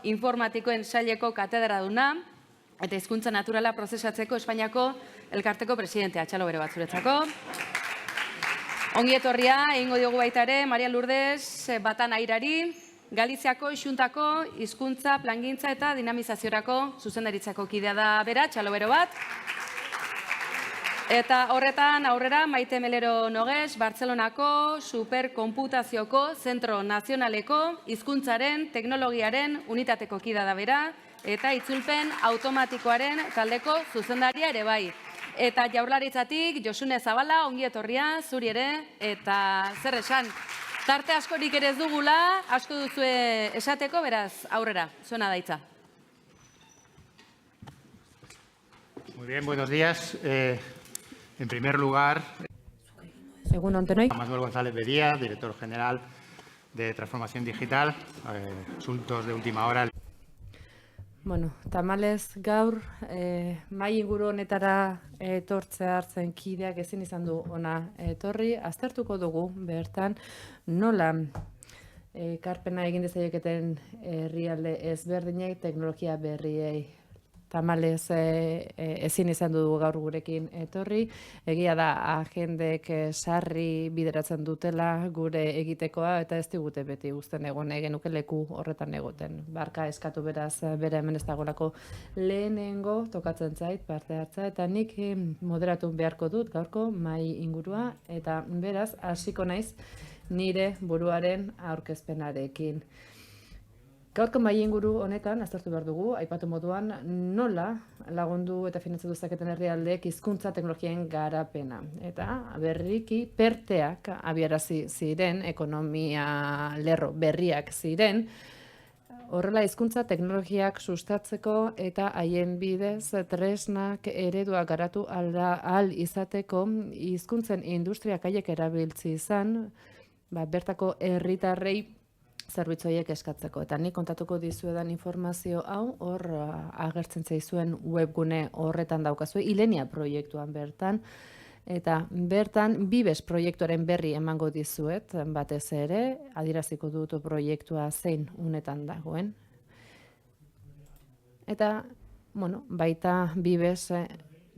Informatikoen Saileko katedraduna eta hizkuntza naturala prozesatzeko Espainiako elkarteko presidentea. Txalo bere bat zuretzako. Ongi etorria, egingo diogu baita ere, Maria Lourdes Batan Airari, Galiziako Xuntako hizkuntza plangintza eta dinamizaziorako zuzendaritzako kidea da bera, txalo bero bat. Eta horretan aurrera Maite Melero Nogues, Bartzelonako Superkonputazioko Zentro Nazionaleko hizkuntzaren teknologiaren unitateko kidea da bera, eta itzulpen automatikoaren taldeko zuzendaria ere bai. Eta Jaurlaritzatik Josune Zabala, ongi etorria, zuri ere, eta zer esan. Tarte askorik ere ez dugula, asko duzue esateko, beraz, aurrera, zuena daitza. Muy bien, buenos días. En primer lugar, Manuel González Bedía, director general de Transformación Digital, asuntos de última hora. Bueno, tamalez gaur, mai inguru honetara etortzea hartzen kideak ezin izan du ona etorri, aztertuko dugu bertan nola ekarpena egin dezaketen herrialde ezberdinek teknologia berriei. Tamalez ezin izan du gaur gurekin etorri, egia da agendek sarri bideratzen dutela gure egitekoa eta ez digute beti uzten egon genuke leku horretan egoten. Barka eskatu beraz bere hemen ez dagoelako lehenengo tokatzen zait parte hartza eta nik moderatu beharko dut gaurko mai ingurua eta beraz hasiko naiz nire buruaren aurkezpenarekin. Gaurko mai inguru honetan, aztertu behar dugu, aipatu moduan, nola lagundu eta finantzatu dezaketen herrialdeek hizkuntza teknologien garapena. Eta berriki perteak abiarazi ziren, ekonomia lerro berriak ziren, horrela hizkuntza teknologiak sustatzeko eta haien bidez tresnak eredua garatu ahal izateko hizkuntzen industriak haiek erabiltzi izan, bertako herritarrei zerbitzu horiek eskatzeko. Eta nik kontatuko dizuedan informazio hau, hor agertzen zaizuen webgune horretan daukazue, Ilenia proiektuan bertan, eta bertan Bibes proiektuaren berri emango dizuet, batez ere, adieraziko dut proiektua zein unetan dagoen. Eta, baita Bibes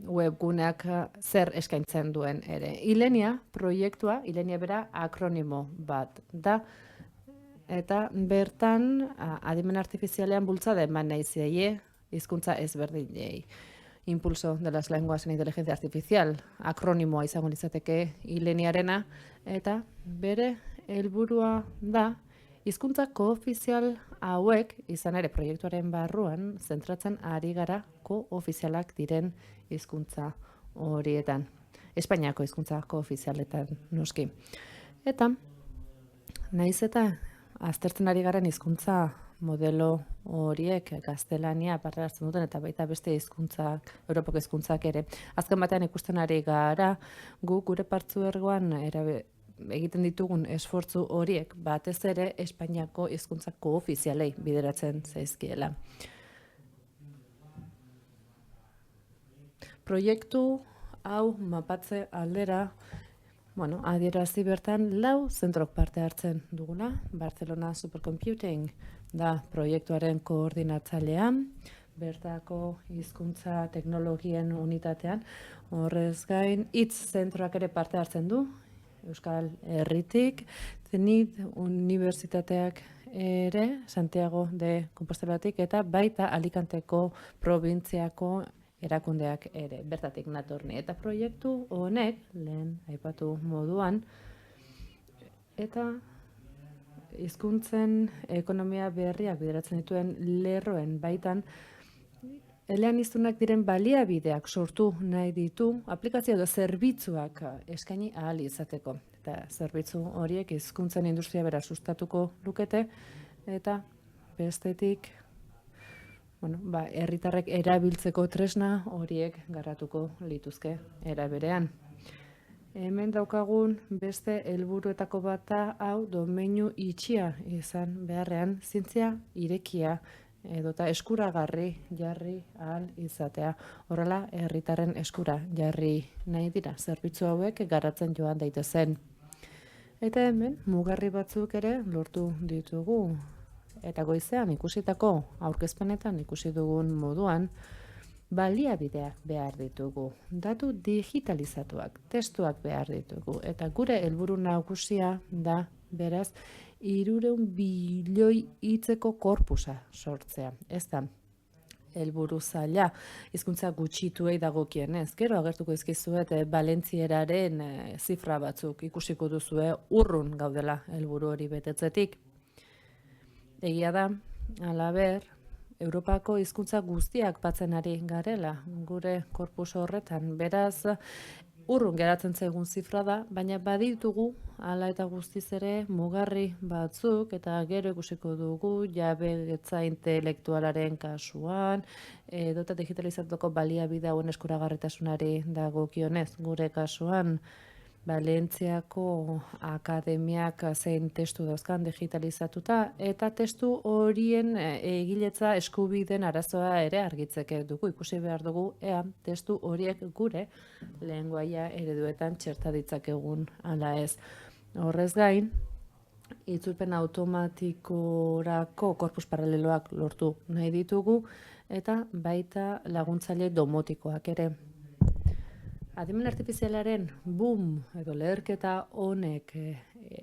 webguneak zer eskaintzen duen ere. Ilenia proiektua, Ilenia bera akronimo bat da, eta bertan adimen artifizialean bultzada eman nahi zaie hizkuntza ezberdinei. Impulso de las lenguas en inteligencia artificial, akronimoa izango litzateke Ileniarena, eta bere helburua da hizkuntza koofizial hauek izan ere proiektuaren barruan zentratzen ari gara koofizialak diren hizkuntza horietan. Espainiako hizkuntza koofizialetan noski. Eta naiz eta aztertzen ari garen hizkuntza modelo horiek gaztelania parte hartzen duten eta baita beste hizkuntzak, Europako hizkuntzak ere. Azken batean ikusten ari gara gure partzuergoan egiten ditugun esfortzu horiek batez ere Espainiako hizkuntza koofizialei bideratzen zaizkiela. Proiektu hau mapatze aldera adierazi bertan 4 zentrok parte hartzen dugula. Barcelona Supercomputing da proiektuaren koordinatzailea, bertako hizkuntza teknologien unitatean. Horrez gain, hitz zentroak ere parte hartzen du, Euskal Herritik, Zenit Unibertsitateak ere, Santiago de Compostelatik eta baita Alicanteko probintziako erakundeak ere, bertatik natorni. Eta proiektu honek, lehen aipatu moduan, eta hizkuntzen ekonomia berriak bideratzen dituen lerroen baitan, eleaniztunak diren baliabideak sortu nahi ditu, aplikazio edo zerbitzuak eskaini ahal izateko. Eta zerbitzu horiek hizkuntzen industria bera sustatuko lukete, eta bestetik herritarrek erabiltzeko tresna horiek garatuko lituzke era berean. Hemen daukagun beste helburuetako bata hau domeinu itxia izan beharrean zientzia irekia edota eskuragarri jarri ahal izatea. Horrela herritarren eskura jarri nahi dira zerbitzu hauek garatzen joan daitezen. Eta hemen mugarri batzuk ere lortu ditugu. Eta goizean ikusitako aurkezpenetan ikusi dugun moduan, baliabideak behar ditugu, datu digitalizatuak, testuak behar ditugu, eta gure helburu nagusia da, beraz, 300 bilioi hitzeko korpusa sortzea. Ez da, helburu zaila, hizkuntza gutxituei dagokienez. Gero agertuko dizkizuet valentzieraren zifra batzuk ikusiko duzue urrun gaudela helburu hori betetzetik. Egia da, halaber, Europako hizkuntza guztiak batzen ari garela, gure korpus horretan. Beraz, urrun geratzen zaigun zifra da, baina baditugu hala eta guztiz ere mugarri batzuk, eta gero ikusiko dugu jabetza intelektualaren kasuan, edota digitalizatuko baliabide hauen eskuragarritasunari dagokionez gure kasuan. Valentziako akademiak zein testu dauzkan digitalizatuta, eta testu horien egiletza eskubideen arazoa ere argitzeke dugu. Ikusi behar dugu, ea testu horiek gure lengoaia ereduetan txerta ditzakegun ala ez. Horrez gain, itzulpen automatikorako korpus paraleloak lortu nahi ditugu, eta baita laguntzaile domotikoak ere. Adimen artifizialaren boom edo leherketa honek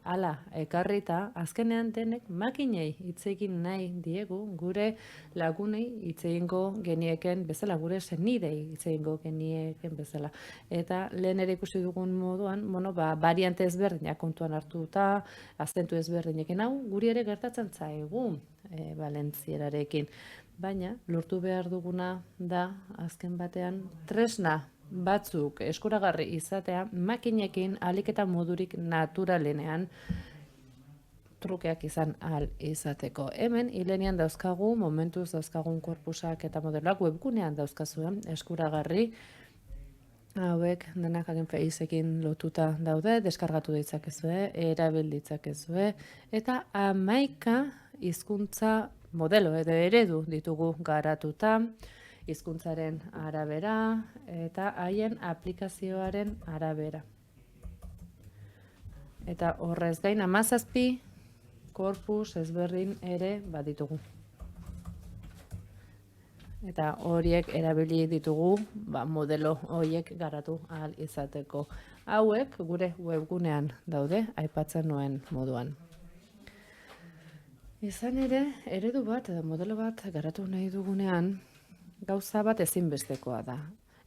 hala ekarrita, azkenean denek makinei hitz egin nahi diegu, gure lagunei hitz egingo genieken bezala, gure senidei hitz egingo genieken bezala. Eta lehen ere ikusi dugun moduan, variante ezberdinak kontuan hartuta, azentu ezberdinekin hau, guri ere gertatzen zaigu valentzierarekin. Baina, lortu behar duguna da, azken batean, tresna batzuk eskuragarri izatea, makinekin ahalik eta modurik naturalenean trukeak izan ahal izateko. Hemen, hilenian dauzkagu, momentuz dauzkagun korpusak eta modeloak webgunean dauzkazuen eskuragarri, hauek denak Agenfaceekin lotuta daude, deskargatu ditzakezue, erabil ditzakezue, eta 11 hizkuntza modelo edo eredu ditugu garatuta, hizkuntzaren arabera eta haien aplikazioaren arabera. Eta horrez gain 17 korpus ezberdin ere baditugu. Eta horiek erabili ditugu modelo horiek garatu ahal izateko. Hauek gure webgunean daude, aipatzen nuen moduan. Izan ere, eredu bat edo modelo bat garatu nahi dugunean, gauza bat ezinbestekoa da.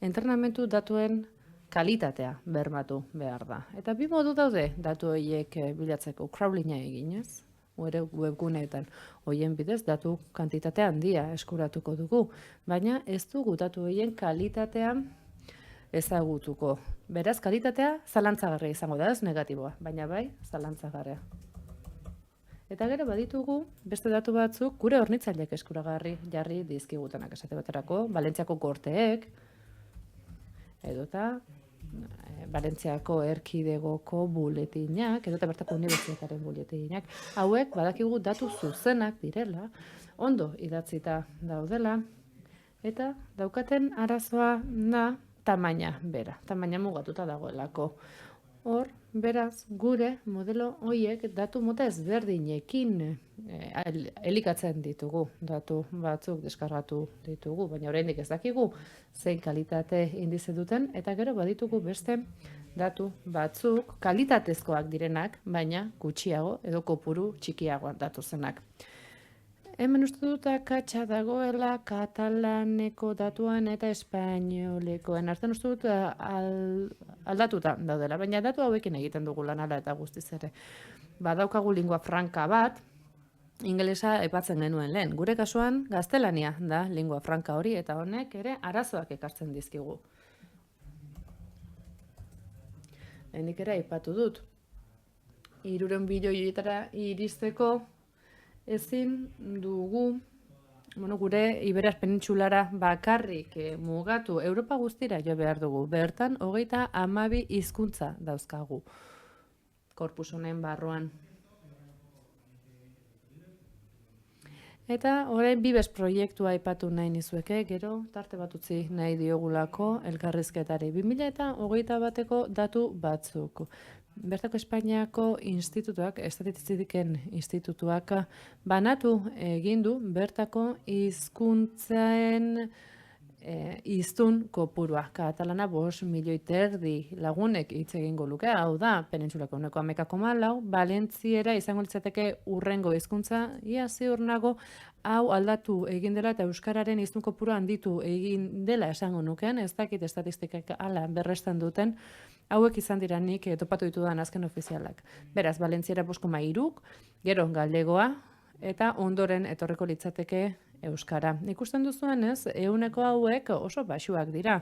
Entrenamentu datuen kalitatea bermatu behar da. Eta bi modu daude datu horiek bilatzeko, crawlinga eginez, ere webguneetan. Horien bidez datu kantitatea handia eskuratuko dugu, baina ez dugu datu horien kalitatea ezagutuko. Beraz, kalitatea zalantzagarria izango da, ez negatiboa, baina bai zalantzagarria. Eta gero baditugu beste datu batzuk gure hornitzaileek eskuragarri jarri dizkigutenak, esate baterako, Valentziako gorteek, edota Valentziako erkidegoko buletinak, edota bertako unibertsitataren buletinak. Hauek badakigu datu zuzenak direla, ondo idatzita daudela, eta daukaten arazoa da tamaina bera, tamaina mugatuta dagoelako. Hor, beraz, gure modelo horiek datu mota ezberdinekin elikatzen ditugu, datu batzuk deskargatu ditugu, baina oraindik ez dakigu zein kalitate indize duten, eta gero baditugu beste datu batzuk kalitatezkoak direnak, baina gutxiago edo kopuru txikiagoan datuzenak. Hemen uste dut akatsa dagoela katalaneko datuan eta espainolekoen artean uste dut aldatuta daudela, baina datu hauekin egiten dugu lan ala eta guztiz ere. Badaukagu lingua franca bat, ingelesa aipatzen genuen lehen. Gure kasuan gaztelania da lingua franca hori eta honek ere arazoak ekartzen dizkigu. Lehenik ere aipatu dut. 300 bilioietara iristeko ezin dugu gure Iberiar penintsulara bakarrik mugatu, Europa guztira jo behar dugu. Bertan, 32 hizkuntza dauzkagu korpus honen barruan. Eta orain Bibes proiektua aipatu nahi nizueke, gero tarte bat utzi nahi diogulako elkarrizketari. 2021eko datu batzuk. bertako Espainiako institutuak, estatistiken institutuak, banatu egin du bertako hizkuntzen hiztun kopurua. Katalana 5,5 milioi lagunek hitz egingo luke, hau da, penintsulako 11,4, Valentziera izango litzateke urrengo hizkuntza, ia ziur nago hau aldatu egin dela eta euskararen hiztun kopurua handitu egin dela esango nukean, ez dakit estatistikak hala berresten duten, hauek izan dira nik topatu ditudan azken ofizialak. Beraz, Valentziera 5,3, gero gallegoa, eta ondoren etorreko litzateke euskara. Ikusten duzuenez, ehuneko hauek oso baxuak dira.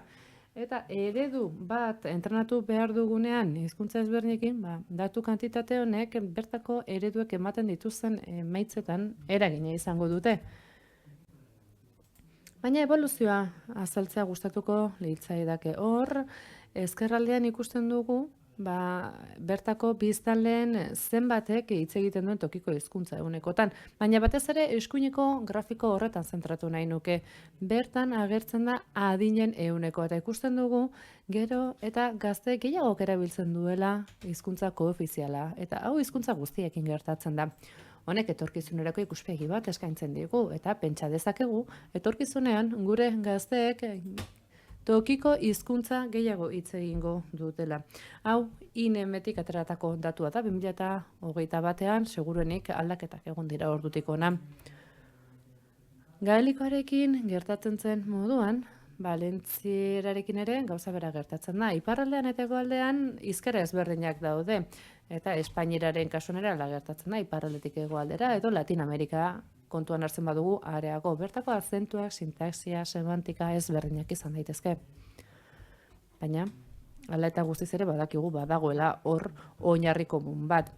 Eta eredu bat entrenatu behar dugunean hizkuntza ezberdinekin, datu kantitate honek bertako ereduek ematen dituzten emaitzetan eragina izango dute. Baina eboluzioa azaltzea gustatuko litzaidake. Hor, ezkerraldean ikusten dugu, bertako biztanleen zenbatek hitz egiten duen tokiko hizkuntza egunekotan. Baina batez ere eskuineko grafiko horretan zentratu nahi nuke. Bertan agertzen da adinen eguneko eta ikusten dugu gero eta gazte gehiagok erabiltzen duela hizkuntza koofiziala. Eta hau hizkuntza guztiekin gertatzen da. Honek etorkizunerako ikuspegi bat eskaintzen digu eta pentsa dezakegu etorkizunean gure gazteek tokiko hizkuntza gehiago hitz egingo dutela. Hau, INEMetik ateratako datua da, 2021 seguruenik aldaketak egon dira ordutik hona. Gaelikoarekin gertatzen zen moduan, Valentzierarekin ere gauza bera gertatzen da. Iparraldean eta hegoaldean hizkera ezberdinak daude, eta Espainieraren kasuan ere gertatzen da, iparraldetik hegoaldera edo Latin Amerika kontuan hartzen badugu areago. Bertako azentuak, sintaxia, semantika ezberdinak izan daitezke. Baina, hala eta guztiz ere badakigu badagoela hor oinarri komun bat.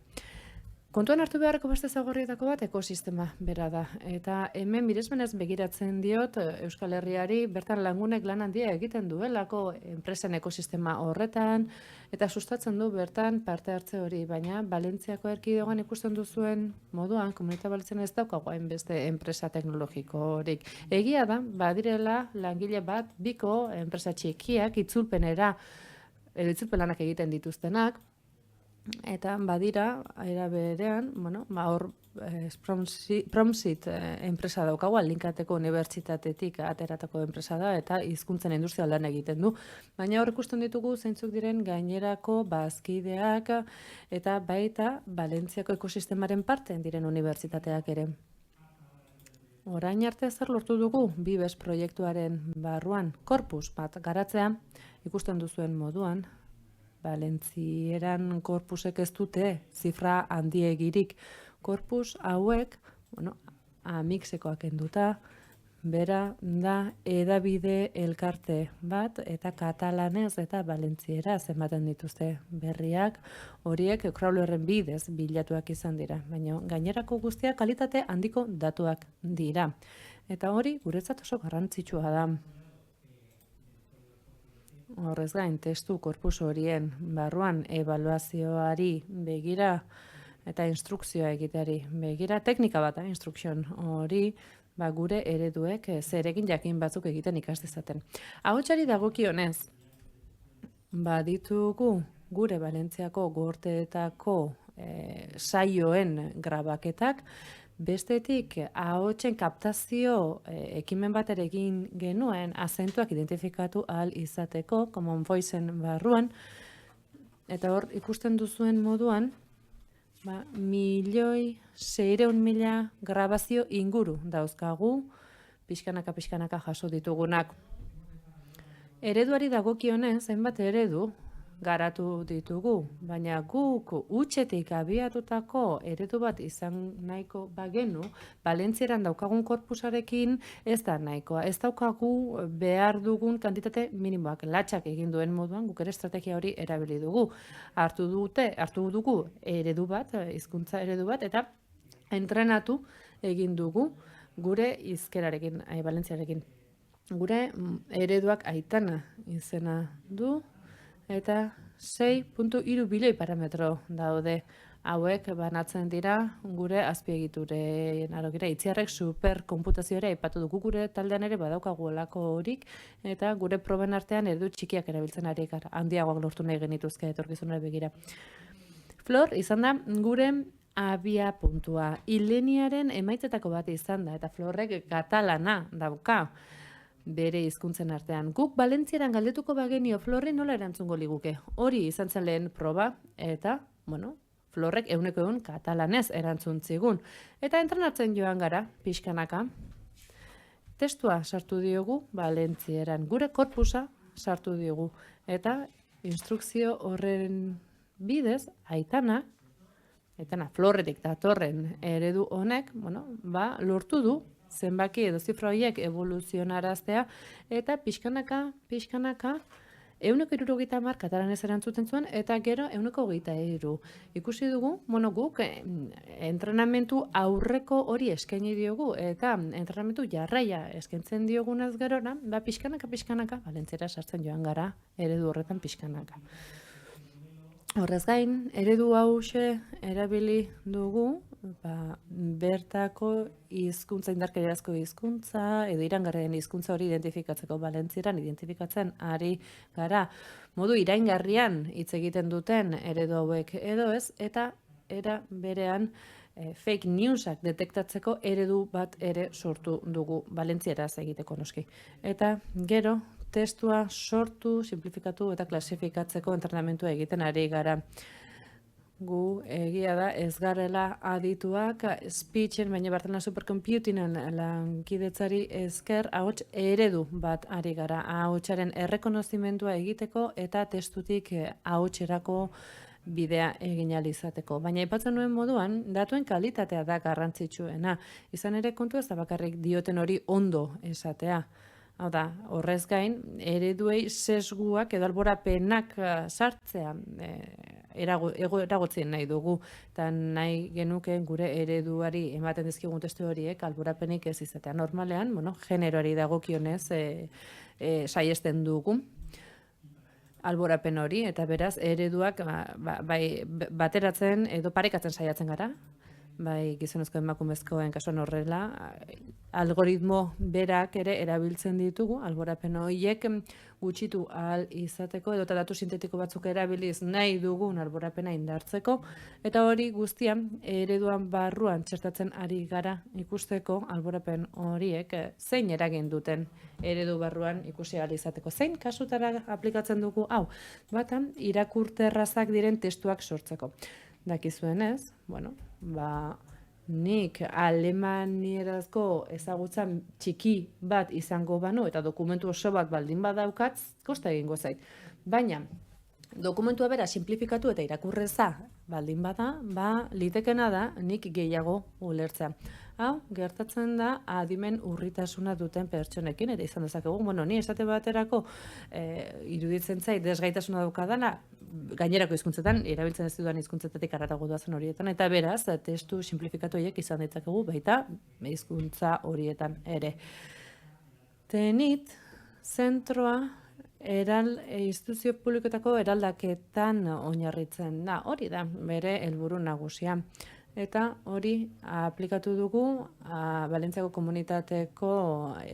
Kontuan hartu beharreko beste ezaugarrietako bat ekosistema bera da. Eta hemen miresmenez begiratzen diot Euskal Herriari bertan lagunek lan handia egiten duelako enpresen ekosistema horretan eta sustatzen du bertan parte hartze hori, baina Valentziako erkidegoan ikusten duzuen moduan komunitatea Valentzian ez daukagu hainbeste enpresa teknologikorik. Egia da, badirela langile bat, biko enpresa txikiak itzulpenera itzulpen lanak egiten dituztenak. Eta badira, era berean, hor Promsit enpresa daukagu, Alinkateko unibertsitatetik ateratako enpresa da, eta hizkuntzen industrial lan egiten du. Baina hor ikusten ditugu zeintzuk diren gainerako bazkideak eta baita Valentziako ekosistemaren parte diren unibertsitateak ere. Orain arte zer lortu dugu Bibes proiektuaren barruan korpus bat garatzea, ikusten duzuen moduan, Valentzieran korpusek ez dute zifra handiegirik. Korpus hauek, amiksekoak enduta, bera da edabide elkarte bat eta katalanez eta valentziera zenbaten dituzte berriak, horiek crawlerren bidez bilatuak izan dira, baina gainerako guztiak kalitate handiko datuak dira. Eta hori guretzat oso garrantzitsua da. Horrez gain, testu korpus horien barruan ebaluazioari begira eta instrukzioa egiteari begira, teknika bat, instruction hori, gure ereduek zeregin jakin batzuk egiten ikas dezaten. Ahotsari dagokionez, baditugu gure Valentziako gorteetako saioen grabaketak, bestetik ahotsen kaptazio ekimen bat ere egin genuen azentuak identifikatu ahal izateko, Common Voicen barruan, eta hor ikusten duzuen moduan, 1.600.000 grabazio inguru dauzkagu, pixkanaka jaso ditugunak. Ereduari dagokionez, zenbat eredu garatu ditugu, baina guk hutsetik abiatutako eredu bat izan nahiko bagenu, Valentzieran daukagun korpusarekin ez da nahikoa. Ez daukagu behar dugun kantitate minimoak, latxak egin duen moduan, guk ere estrategia hori erabili dugu. Hartu dugu eredu bat, hizkuntza eredu bat, eta entrenatu egin dugu gure hizkerarekin, Valentziarekin. Gure ereduak Aitana izena du, eta 6.3 bilioi parametro daude. Hauek banatzen dira gure azpiegituren arokira. Itziarrek superkonputazioa aipatu dugu gure taldean ere badaukagu olako horik, eta gure proben artean eredu txikiak erabiltzen ari gara. Handiagoak lortu nahi genituzke etorkizunera begira. Gure ereduak Aitana izena du, eta 6.3 bilioi parametro daude. Hauek banatzen dira gure azpiegituren arokira. Itziarrek superkonputazioa aipatu dugu gure taldean ere badaukagu olako horik, eta gure proben artean eredu txikiak erabiltzen ari gara. Handiagoak lortu nahi genituzke etorkizunera begira. Flor izan da gure abia puntua. Ileniaren emaitzetako bat izan da, eta Florrek katalana dauka bere hizkuntzen artean. Guk Valentzieran galdetuko bagenio Florri nola erantzungo liguke. Hori izan zen lehen proba, eta, Florrek 100% katalanez erantzun zigun. Eta entrenatzen joan gara, pixkanaka. Testua sartu diogu Valentzieran, gure korpusa sartu diogu. Eta instrukzio horren bidez, Aitana, Florretik datorren eredu honek, lortu du zenbaki edo zifra horiek evoluzionaraztea, eta pixkanaka, 170 katalanez erantzuten zuen, eta gero 123. Ikusi dugu, guk entrenamentu aurreko hori eskaini diogu, eta entrenamentu jarraia eskaintzen diogunez gerora, pixkanaka, Valentziera sartzen joan gara, eredu horretan pixkanaka. Horrez gain, eredu hauxe erabili dugu, bertako hizkuntza, indarkeriazko hizkuntza, edo iraingarrien hizkuntza hori identifikatzeko Valentzieran identifikatzen ari gara. Modu iraingarrian hitz egiten duten eredu hauek edo ez, eta era berean fake newsak detektatzeko eredu bat ere sortu dugu Valentzieraz egiteko noski. Eta gero, testua sortu, simplifikatu eta klasifikatzeko entrenamentua egiten ari gara. Gu egia da ez garela adituak speechen, baina Barcelona Supercomputingen lankidetzari esker ahots eredu bat ari gara. Ahotsaren errekonozimendua egiteko eta testutik ahotserako bidea egin ahal izateko. Baina aipatzen nuen moduan, datuen kalitatea da garrantzitsuena. Izan ere kontu ez da bakarrik dioten hori ondo esatea. Hau da, horrez gain, ereduei sesguak edo alborapenak sartzea eragotzen nahi dugu, eta nahi genuke gure ereduari ematen dizkigun testu horiek alborapenik ez izatea. Normalean, generoari dagokionez saiesten dugu alborapen hori, eta beraz, ereduak bateratzen edo parekatzen saiatzen gara, bai gizonezko emakumezkoen kasuan horrela, algoritmo berak ere erabiltzen ditugu, alborapen horiek gutxitu ahal izateko, edo datu sintetiko batzuk erabiliz nahi dugun alborapena indartzeko, eta hori guztian ereduan barruan txertatzen ari gara ikusteko alborapen horiek zein eragin duten eredu barruan ikusi ahal izateko. Zein kasutara aplikatzen dugu, batan irakurterrazak diren testuak sortzeko. Dakizuenez, nik alemanierazko ezagutza txiki bat izango banu eta dokumentu oso bat baldin badaukat, kosta egingo zait. Baina, dokumentua bera simplifikatu eta irakurreza baldin bada, litekena da nik gehiago ulertzea. Hau, gertatzen da adimen urritasuna duten pertsonekin, eta izan dezakegu, ni esate baterako iruditzen zait desgaitasuna daukadana, gainerako hizkuntzetan, erabiltzen ez dudan hizkuntzetatik haratago doazen horietan, eta beraz, testu simplifikatu horiek izan ditzakegu baita hizkuntza horietan ere. Tenit, zentroa, instituzio publikoetako eraldaketan oinarritzen da, hori da, bere helburu nagusia. Eta hori aplikatu dugu Valentziako komunitateko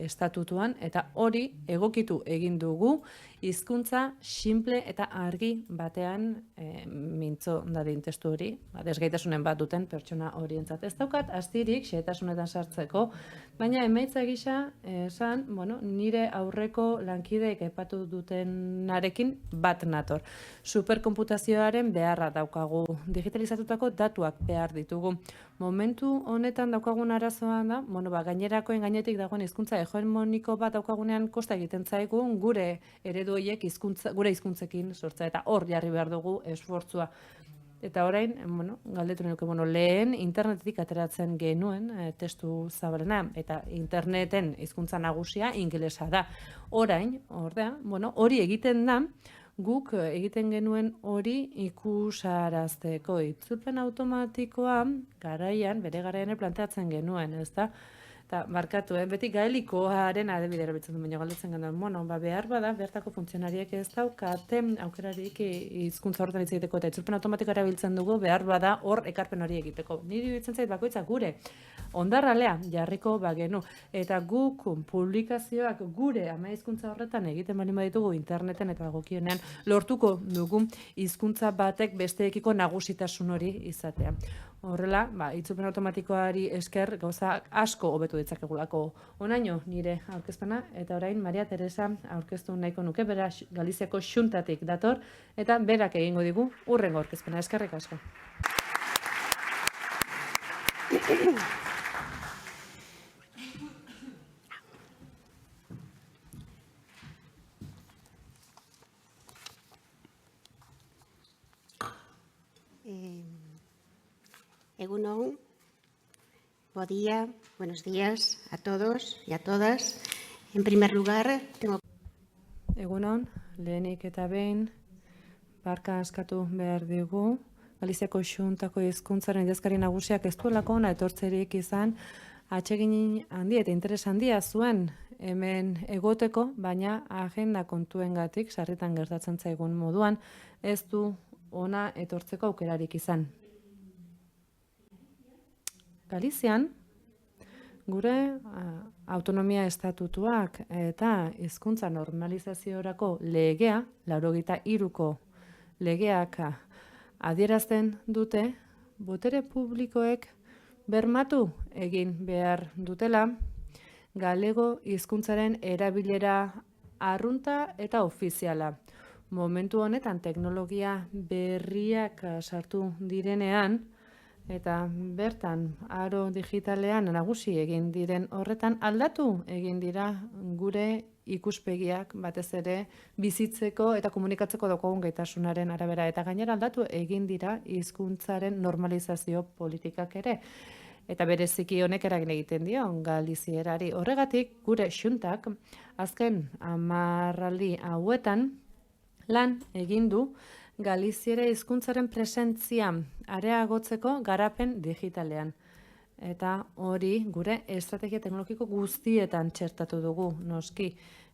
estatutuan, eta hori egokitu egin dugu hizkuntza simple eta argi batean mintzo dadin testu hori, desgaitasunen bat duten pertsona horientzat. Ez daukat astirik xehetasunetan sartzeko, baina emaitza gisa esan, nire aurreko lankideek aipatu dutenarekin bat nator. Superkonputazioaren beharra daukagu, digitalizatutako datuak behar ditugu. Momentu honetan daukagun arazoa da, gainerakoen gainetik dagoen hizkuntza hegemoniko bat daukagunean kosta egiten zaigu gure eredu horiek gure hizkuntzekin sortza, eta hor jarri behar dugu esfortzua. Eta orain, galdetu nuke, lehen internetetik ateratzen genuen testu zabalena, eta interneten hizkuntza nagusia ingelesa da. Orain, hori egiten da, guk egiten genuen hori ikusarazteko. Itzulpen automatikoa bere garaian planteatzen genuen, ezta? Eta markatu, beti gaelikoaren adibide erabiltzen du, baina galdetzen genuen, behar bada, bertako funtzionariek ez daukate aukerarik hizkuntza horretan hitz egiteko eta itzulpen automatikoa erabiltzen dugu, behar bada hor ekarpen hori egiteko. Niri iruditzen zait bakoitza gure hondarralea jarriko bagenu. Eta guk publikazioak gure ama hizkuntza horretan egiten baldin baditugu interneten eta dagokionean lortuko dugu hizkuntza batek besteekiko nagusitasun hori izatea. Horrela, itzulpen automatikoari esker gauza asko hobetu ditzakegulako. Honaino nire aurkezpena eta orain Maria Teresa aurkeztu nahiko nuke, bera Galiziako Xuntatik dator eta berak egingo digu hurrengo aurkezpena. Eskerrik asko. Egunon, buenos días a todos y a todas. En primer lugar, tengo... Egunon, lehenik eta behin, barka askatu behar digu. Galiziako Xuntako hizkuntzaren idazkari nagusiak ez duelako ona etortzerik izan, atsegin handia eta interes handia zuen hemen egoteko, baina agenda kontuengatik sarritan gertatzen zaigun moduan ez du ona etortzeko aukerarik izan. Galizian, gure autonomia estatutuak eta hizkuntza normalizaziorako legea, 83ko legeak adierazten dute, botere publikoek bermatu egin behar dutela, galego hizkuntzaren erabilera arrunta eta ofiziala. Momentu honetan teknologia berriak sartu direnean, eta bertan aro digitalean nagusi egin diren horretan aldatu egin dira gure ikuspegiak batez ere bizitzeko eta komunikatzeko daukagun gaitasunaren arabera eta gainera aldatu egin dira hizkuntzaren normalizazio politikak ere. Eta bereziki honek eragin egiten dio galizierari. Horregatik gure Xuntak azken 10 aldi hauetan lan egin du Galiziera hizkuntzaren presentzia areagotzeko garapen digitalean. Eta hori gure estrategia teknologiko guztietan txertatu dugu, noski.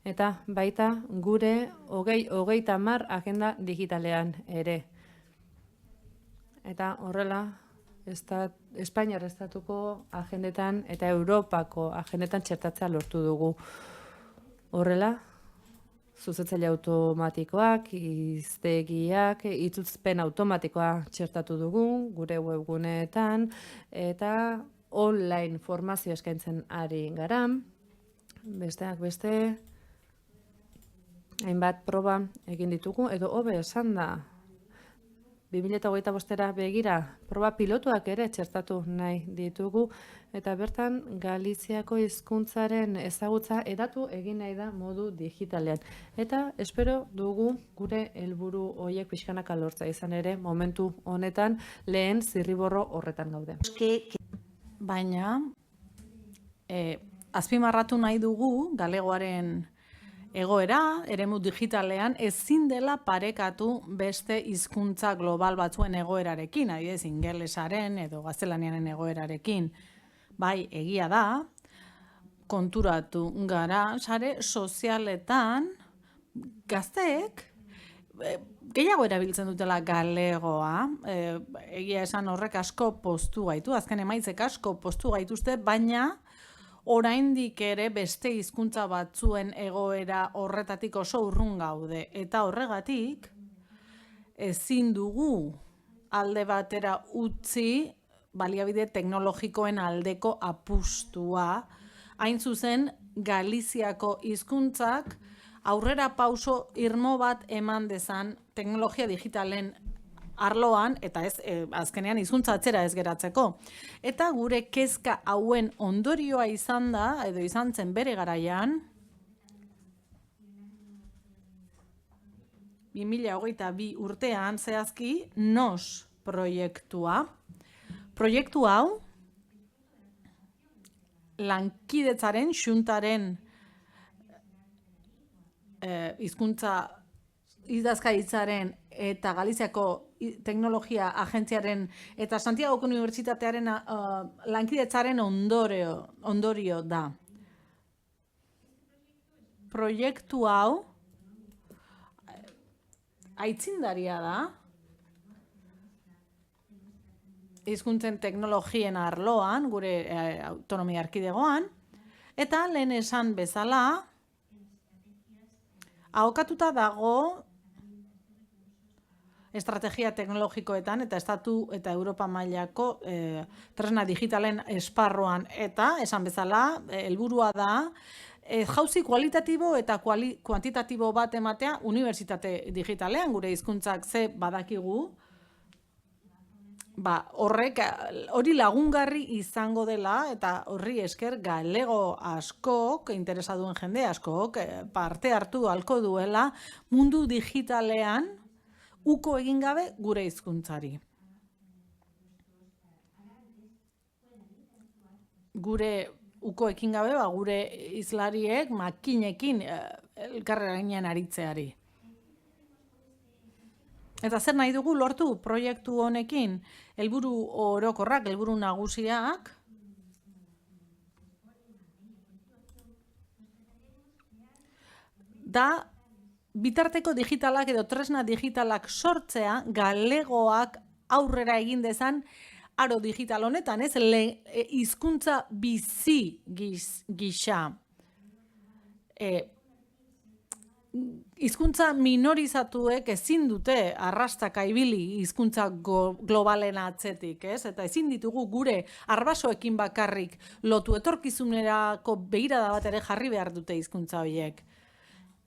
Eta baita gure 2030 agenda digitalean ere. Eta horrela, Espainiar estatuko agendetan eta Europako agendetan txertatzea lortu dugu. Horrela, zuzetzaile automatikoak, hiztegiak, itzulpen automatikoa txertatu dugu gure webguneetan eta online formazio eskaintzen ari gara. Besteak beste, hainbat proba egin ditugu edo hobe esan da 2025 begira proba pilotuak ere txertatu nahi ditugu eta bertan Galiziako hizkuntzaren ezagutza hedatu egin nahi da modu digitalean. Eta espero dugu gure helburu horiek pixkanaka lortza izan ere momentu honetan lehen zirriborro horretan gaude. Baina azpimarratu nahi dugu galegoaren egoera, eremu digitalean, ezin dela parekatu beste hizkuntza global batzuen egoerarekin, adibidez ingelesaren edo gaztelaniaren egoerarekin. Bai, egia da, konturatu gara, sare sozialetan gazteek gehiago erabiltzen dutela galegoa, egia esan horrek asko poztu gaitu, azken emaitzek asko poztu gaituzte, baina oraindik ere beste hizkuntza batzuen egoera horretatik oso urrun gaude. Eta horregatik ezin dugu alde batera utzi baliabide teknologikoen aldeko apustua. Hain zuzen, Galiziako hizkuntzak aurrera pauso irmo bat eman dezan teknologia digitalen arloan, eta ez azkenean hizkuntza atzera ez geratzeko. Eta gure kezka hauen ondorioa izan da, edo izan zen bere garaian, 2022 urtean zehazki NOS proiektua. Proiektu hau, lankidetzaren, Xuntaren hizkuntza idazkaritzaren eta Galiziako Teknologia Agentziaren eta Santiagoko Unibertsitatearen lankidetzaren ondorio da. Proiektu hau aitzindaria da hizkuntzen teknologien arloan, gure autonomia erkidegoan, eta lehen esan bezala, ahokatuta dago estrategia teknologikoetan eta estatu eta Europa mailako tresna digitalen esparruan, eta esan bezala, helburua da, jauzi kualitatibo eta kuantitatibo bat ematea unibertsitate digitalean, gure hizkuntzak ze badakigu, hori lagungarri izango dela eta horri esker galego askok, interesa duen jende askok, parte hartu halko duela mundu digitalean uko egin gabe gure hizkuntzari. Gure uko ekin gabe, gure hizlariek makinekin elkarrekin aritzeari. Eta zer nahi dugu lortu proiektu honekin? Helburu orokorrak, helburu nagusiak, da bitarteko digitalak edo tresna digitalak sortzea galegoak aurrera egin dezan aro digital honetan, ez? Hizkuntza bizi gisa. Hizkuntza minorizatuek ezin dute arrastaka ibili hizkuntza globalen atzetik, ez? Eta ezin ditugu gure arbasoekin bakarrik lotu, etorkizunerako begirada bat ere jarri behar dute hizkuntza horiek.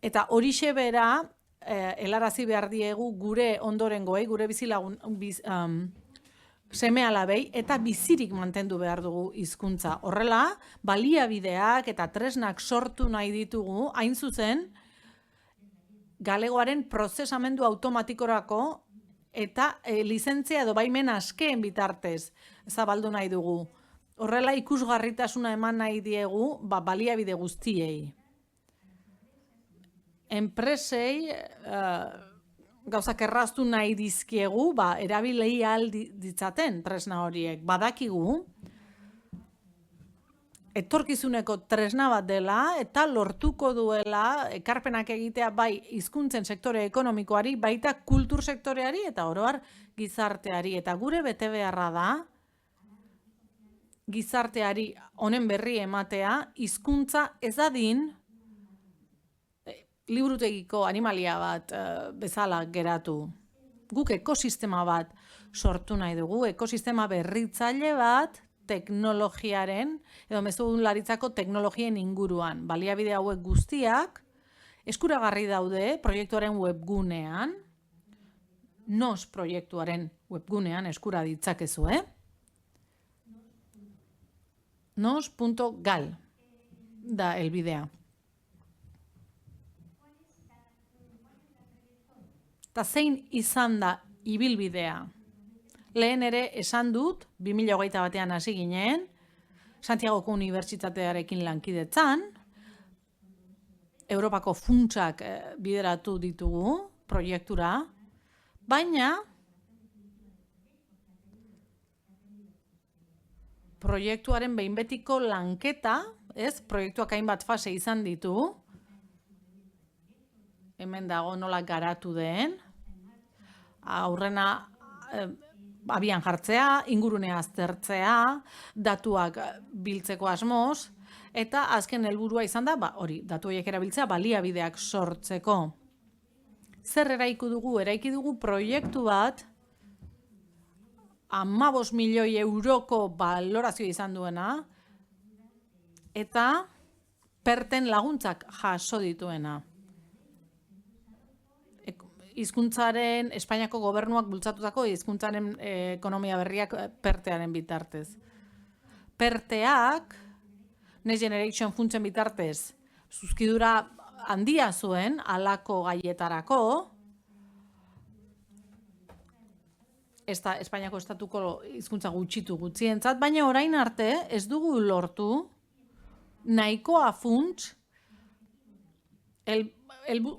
Eta horixe bera helarazi behar diegu gure ondorengoei, gure bizilagun seme-alabei, eta bizirik mantendu behar dugu hizkuntza. Horrela, baliabideak eta tresnak sortu nahi ditugu, hain zuzen, galegoaren prozesamendu automatikorako eta lizentzia edo baimen askeen bitartez zabaldu nahi dugu. Horrela ikusgarritasuna eman nahi diegu baliabide guztiei. Enpresei gauzak erraztu nahi dizkiegu, erabilei ahal ditzaten tresna horiek. Badakigu, etorkizuneko tresna bat dela eta lortuko duela ekarpenak egitea bai hizkuntzen sektore ekonomikoari, baita kultur sektoreari eta oro har gizarteari. Eta gure betebeharra da gizarteari honen berri ematea, hizkuntza ez dadin liburutegiko animalia bat bezala geratu. Guk ekosistema bat sortu nahi dugu, ekosistema berritzaile bat teknologiaren, edo mezularitzako teknologien inguruan. Baliabide hauek guztiak eskuragarri daude proiektuaren webgunean, NOS proiektuaren webgunean eskura ditzakezu, nos.gal da helbidea. Eta zein izan da ibilbidea? Lehen ere esan dut, 2021 hasi ginen, Santiagoko Unibertsitatearekin lankidetzan, Europako funtsak bideratu ditugu proiektura, baina proiektuaren behin betiko lanketa, proiektuak hainbat fase izan ditu, hemen dago nola garatu den, aurrena abian jartzea, ingurunea aztertzea, datuak biltzeko asmoz, eta azken helburua izan da, hori, datu horiek erabiltzea baliabideak sortzeko. Zer eraiki dugu? Eraiki dugu proiektu bat 15 milioi euroko balorazio izan duena, eta perten laguntzak jaso dituena. Hizkuntzaren, Espainiako gobernuak bultzatutako hizkuntzaren ekonomia berriak pertearen bitartez. Perteak, Next Generation funtsen bitartez, zuzkidura handia zuen halako gaietarako, Espainiako estatuko hizkuntza gutxitu gutxientzat, baina orain arte ez dugu lortu nahikoa funts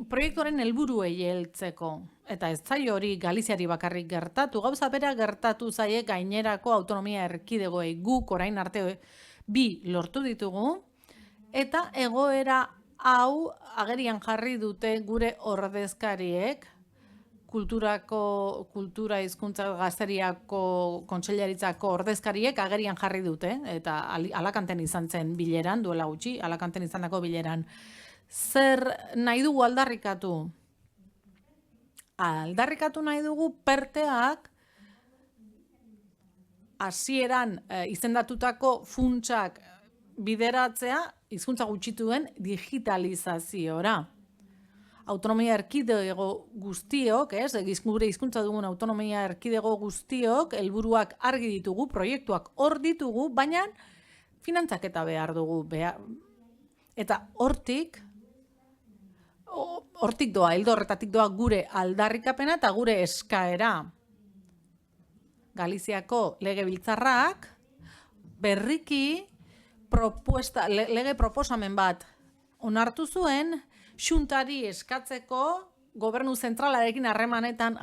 proiektuaren helburuei heltzeko. Eta ez zaio hori Galiziari bakarrik gertatu, gauza bera gertatu zaie gainerako autonomia erkidegoei, guk orain arte bi lortu ditugu, eta egoera hau agerian jarri dute gure ordezkariek, kultura hizkuntza gazteriako kontseilaritzako ordezkariek agerian jarri dute, eta Alakanten izan zen bileran, duela gutxi, Alakanten izandako bileran. Zer nahi dugu aldarrikatu? Aldarrikatu nahi dugu perteak hasieran izendatutako funtsak bideratzea hizkuntza gutxituen digitalizaziora. Autonomia erkidego guztiok, gure hizkuntza dugun autonomia erkidego guztiok, helburuak argi ditugu, proiektuak hor ditugu, baina finantzaketa behar dugu. Eta hortik doa, ildo horretatik doa gure aldarrikapena eta gure eskaera. Galiziako legebiltzarrak berriki lege proposamen bat onartu zuen, xuntari eskatzeko gobernu zentralarekin harremanetan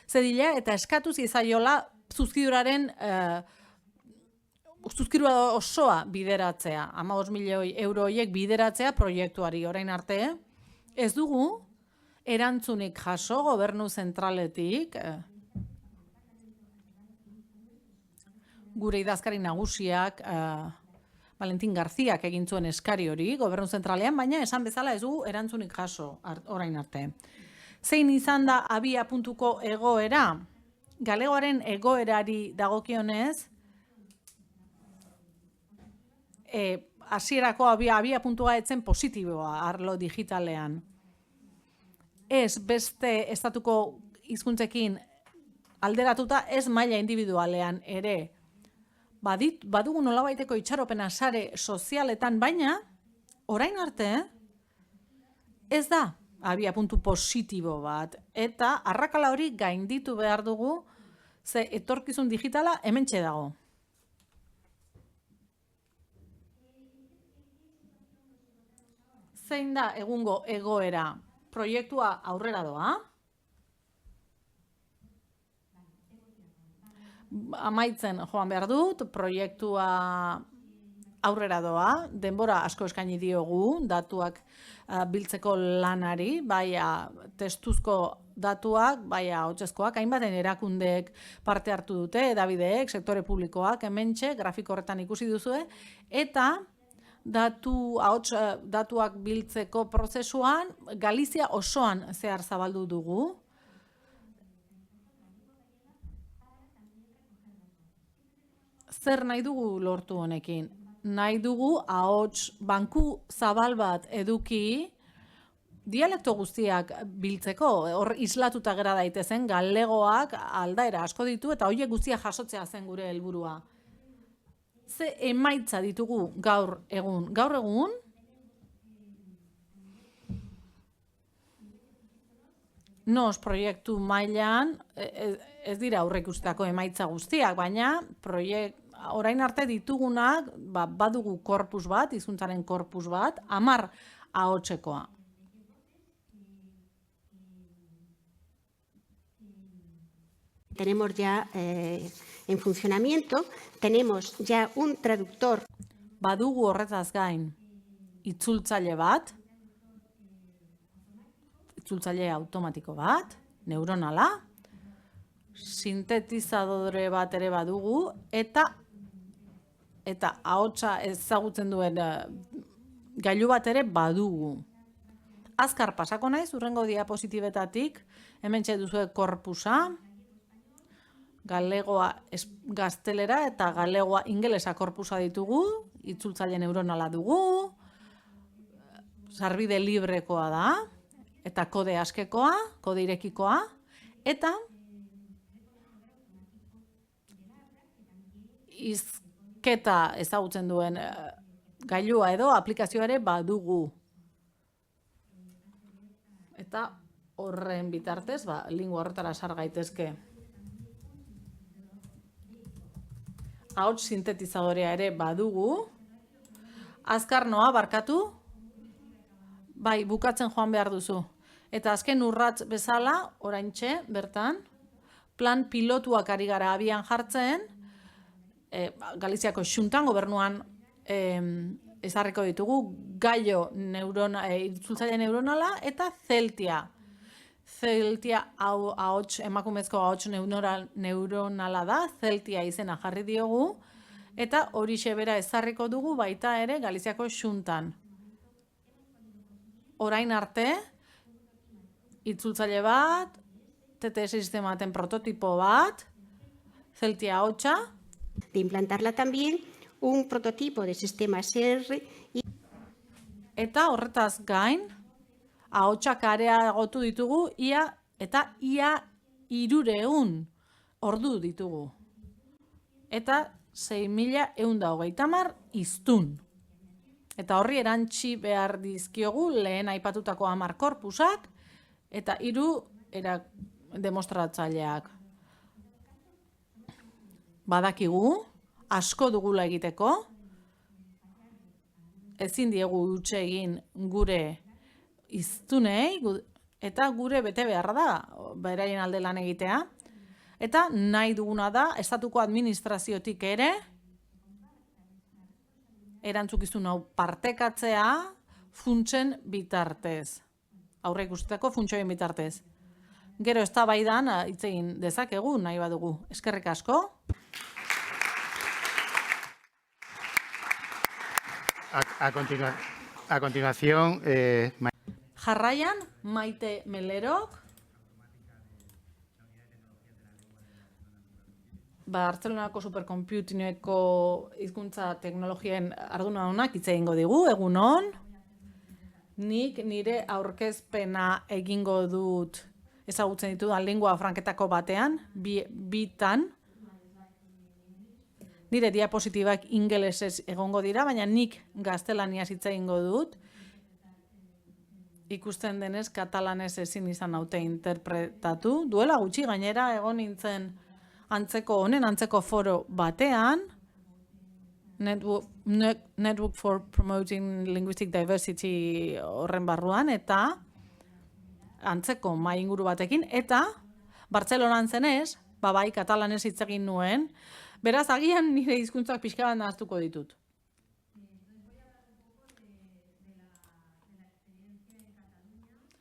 zedila eta eskatu zizaiola zuzkidura osoa bideratzea, 15 milioi euro horiek bideratzea proiektuari orain arte. Ez dugu erantzunik jaso gobernu zentraletik, gure idazkari nagusiak, Valentin Garziak egin zuen eskari hori gobernu zentralean, baina esan bezala ez du erantzunik jaso orain arte. Zein izan da abia puntuko egoera? Galegoaren egoerari dagokionez, hasierako abia puntua etzen positiboa arlo digitalean. Ez beste estatuko hizkuntzekin alderatuta, ez maila individualean ere. Badugu nolabaiteko itxaropena sare sozialetan, baina orain arte ez da abia puntu positibo bat. Eta arrakala hori gainditu behar dugu, ze etorkizun digitala hementxe dago. Zein da egungo egoera? Proiektua aurrera doa. Amaitzen joan behar dut, proiektua aurrera doa, denbora asko eskaini diogu, datuak biltzeko lanari, baina testuzko datuak, baina hotzezkoak, hainbaten erakundeek parte hartu dute, edabideek, sektore publikoak, hementxe, grafiko horretan ikusi duzue, eta datuak biltzeko prozesuan, Galizia osoan zehar zabaldu dugu. Zer nahi dugu lortu honekin? Nahi dugu ahots banku zabal bat eduki dialekto guztiak biltzeko, hor islatuta gera daitezen, galegoak aldaera asko ditu eta horiek guztiak jasotzea zen gure helburua. Ze emaitza ditugu gaur egun? Gaur egun, NOS proiektu mailan ez dira aurreikusteko emaitza guztiak, baina orain arte ditugunak badugu korpus bat, hizkuntzaren korpus bat, 10 ahotsekoa. Tenemos ya en funcionamiento, tenemos ya un traductor. Badugu horretaz gain itzultzaile bat, itzultzaile automatiko bat, neuronala, sintetizadore bat ere badugu, eta ahotsa ezagutzen duen gailu bat ere badugu. Azkar pasako naiz, hurrengo diapositibetatik, hementxe duzue korpusa, galegoa gaztelera eta galegoa ingelesa korpusa ditugu, itzultzaile neuronala dugu, sarbide librekoa da, eta kode askekoa, kode irekikoa, eta hizketa ezagutzen duen gailua edo aplikazioa ere badugu. Eta horren bitartez, lingua horretara sar gaitezke. Ahots sintetizadorea ere badugu. Azkar noa barkatu, Bai, bukatzen joan behar duzu. Eta azken urrats bezala, oraintxe, bertan, plan pilotuak ari gara abian jartzen, Galiziako Xuntan gobernuan ezarriko ditugu, Gallo itzultzaile neuronala eta Zeltia. Zeltia emakumezko ahots neuronala da, Zeltia izena jarri diogu, eta horixe bera ezarriko dugu baita ere Galiziako Xuntan. Orain arte, itzultzaile bat, TTS sistema baten prototipo bat, Zeltia ahotsa. De implantarla también un prototipo de sistema SR Eta horretaz gain, ahotsak areagotu ditugu ia 300 ordu ditugu. Eta 6.130 hiztun. Eta horri erantsi behar dizkiogu lehen aipatutako 10 korpusak eta 3 demostratzaileak. Badakigu, asko dugula egiteko, ezin diegu utxe egin gure hiztunei eta gure bete beharra da beraien alde lan egitea. Eta nahi duguna da, estatuko administraziotik ere, erantzukizun hau partekatzea funtsen bitartez. Aurre ikusteko funtsoen bitartez. Gero eztabaidan hitz egin dezakegu nahi badugu. Eskerrik asko. A continuación, Jarraian, Maite Melerok, Bartzelonako supercomputingeko hizkuntza teknologien ardunadunak hitz egingo digu, egunon. Nik nire aurkezpena egingo dut ezagutzen ditudan lingua franketako batean, bitan. Nire diapositibak ingelesez egongo dira, baina nik gaztelaniaz hitz egingo dut. Ikusten denez, katalanez ezin izan naute interpretatu. Duela gutxi gainera egon nintzen honen antzeko foro batean, Network for Promoting Linguistic Diversity horren barruan, eta antzeko mahai inguru batekin, eta Bartzelonan zenez, bai katalanez hitz egin nuen, beraz agian nire hizkuntzak pixka bat nahaztuko ditut.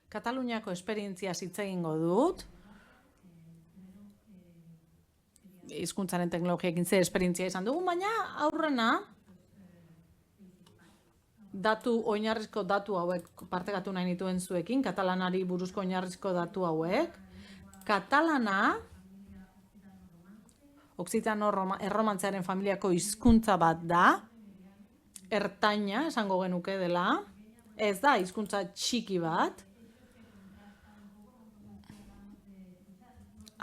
Kataluniako esperientziaz hitz egingo dut, hizkuntzaren teknologiekin ze esperientzia izan dugu, baina aurrena oinarrizko datu hauek partekatu nahi nituen zuekin, katalanari buruzko oinarrizko datu hauek. Katalana, Oksitano-erromantzearen familiako hizkuntza bat da, ertaina esango genuke dela, ez da hizkuntza txiki bat.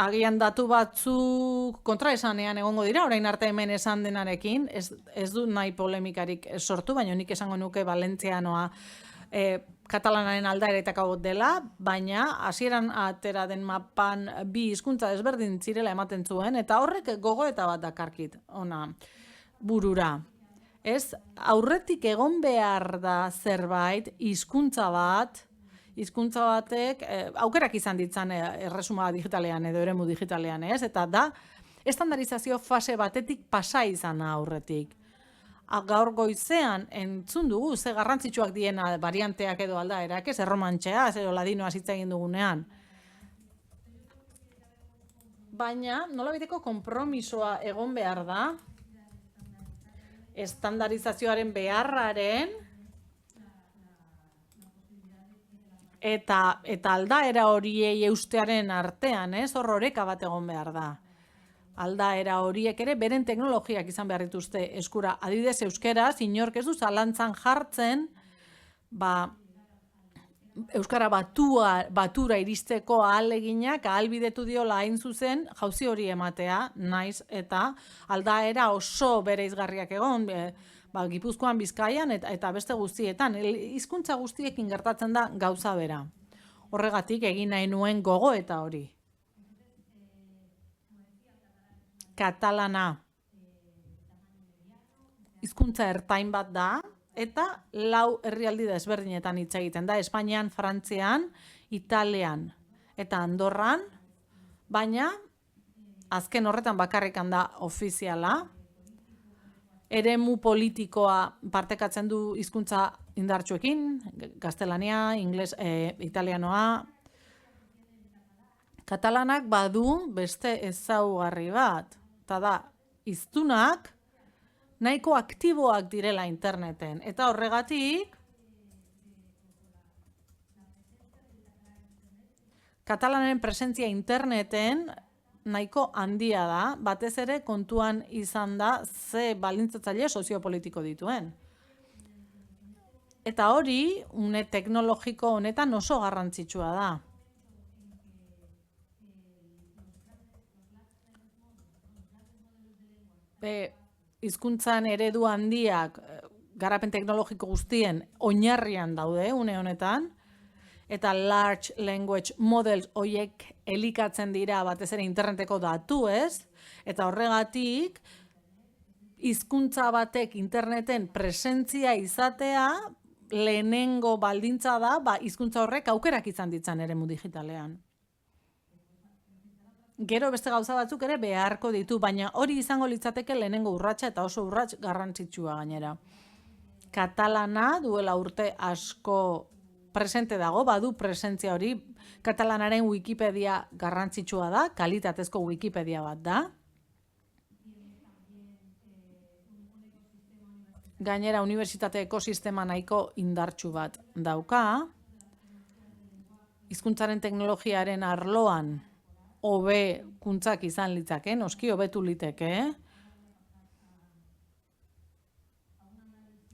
Agian datu batzuk kontraesanean egongo dira, orain arte hemen esan denarekin, ez du nahi polemikarik sortu, baina nik esango nuke valentzianoa katalanaren aldaeretako dela, baina hasieran atera den mapan bi hizkuntza ezberdin zirela ematen zuen, eta horrek gogoeta bat dakarkit, ona burura. Ez, aurretik egon behar da zerbait, hizkuntza batek aukerak izan ditzan erresuma digitalean edo eremu digitalean, ez? Eta da, estandarizazio fase batetik pasa izan aurretik. Gaur goizean entzun dugu ze garrantzitsuak diena varianteak edo aldaerak, ez erromantxea, edo ladinoa hitz egin dugunean. Baina, nolabiteko konpromisoa egon behar da, estandarizazioaren beharraren eta aldaera horiei eustearen artean, ez? Hor oreka bat egon behar da. Aldaera horiek ere beren teknologiak izan behar dituzte eskura. Adibidez euskeraz, inork ez du zalantzan jartzen, euskara batura iristeko ahaleginak ahalbidetu diola hain zuzen jauzi hori ematea, naiz eta aldaera oso bereizgarriak egon, Gipuzkoan, Bizkaian eta beste guztietan. Hizkuntza guztiekin gertatzen da gauza bera. Horregatik egin nahi nuen gogoeta hori. Katalana hizkuntza ertain bat da, eta 4 herrialde desberdinetan hitz egiten da, Espainian, Frantzian, Italian eta Andorran, baina azken horretan bakarrikan da ofiziala. Eremu politikoa partekatzen du hizkuntza indartsuekin, gaztelania, italianoa. Katalanak badu beste ezaugarri bat, eta da, hiztunak nahiko aktiboak direla interneten, eta horregatik katalanaren presentzia interneten nahiko handia da, batez ere kontuan izan da ze baldintzatzaile soziopolitiko dituen. Eta hori, une teknologiko honetan oso garrantzitsua da. Hizkuntzan eredu handiak garapen teknologiko guztien oinarrian daude une honetan, eta large language models horiek elikatzen dira batez ere interneteko datuez, eta horregatik hizkuntza batek interneten presentzia izatea lehenengo baldintza da, hizkuntza horrek aukerak izan ditzan eremu digitalean. Gero beste gauza batzuk ere beharko ditu, baina hori izango litzateke lehenengo urratsa eta oso urrats garrantzitsua gainera. Katalana duela urte asko presente dago, badu presentzia hori, katalanaren Wikipedia garrantzitsua da, kalitatezko Wikipedia bat da. Gainera, unibertsitate ekosistema nahiko indartsu bat dauka. Hizkuntzaren teknologiaren arloan hobekuntzak izan litzake, noski hobetu liteke.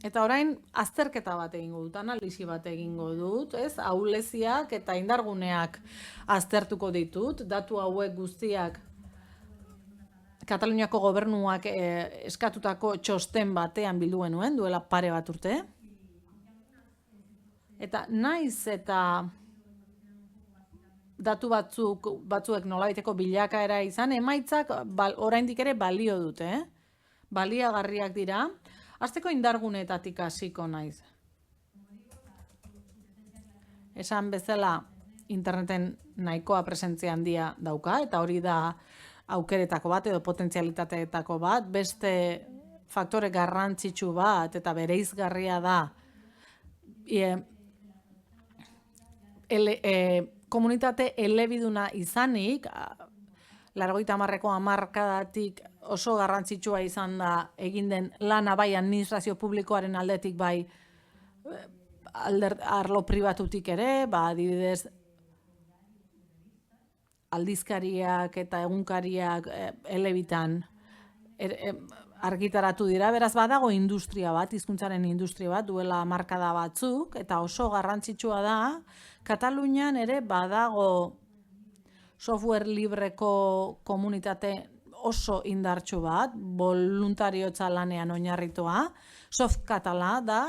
Eta orain azterketa bat egingo dut, analisi bat egingo dut, ez? Ahuleziak eta indarguneak aztertuko ditut, datu hauek guztiak Kataluniako gobernuak eskatutako txosten batean bildu genuen, duela pare bat urte. Eta naiz eta datu batzuek nolabaiteko bilakaera izan, emaitzak oraindik ere balio dute, baliagarriak dira. Hasteko indarguneetatik hasiko naiz. Esan bezala interneten nahikoa presentzia handia dauka, eta hori da aukeretako bat edo potentzialitateetako bat, beste faktore garrantzitsu bat eta bereizgarria da komunitate elebiduna izanik, 80ko hamarkadatik oso garrantzitsua izan da egin den lana bai administrazio publikoaren aldetik bai arlo pribatutik ere, adibidez aldizkariak eta egunkariak elebitan argitaratu dira, beraz badago industria bat, hizkuntzaren industria bat, duela hamarkada batzuk, eta oso garrantzitsua da, Katalunian ere badago software libreko komunitate oso indartsu bat, voluntariotza lanean oinarritua, Softcatala da,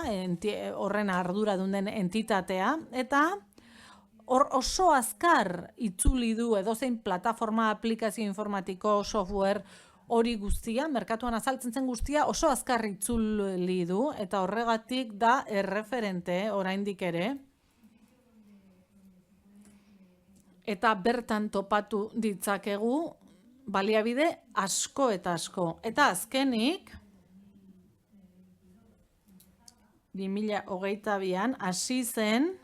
horren arduradunen den entitatea, eta hor oso azkar itzuli du edozein plataforma, aplikazio informatiko, software hori guztia, merkatuan azaltzen zen guztia, oso azkar itzuli du, eta horregatik da erreferente oraindik ere. Eta bertan topatu ditzakegu baliabide asko eta asko. Eta azkenik, 2022an hasi zen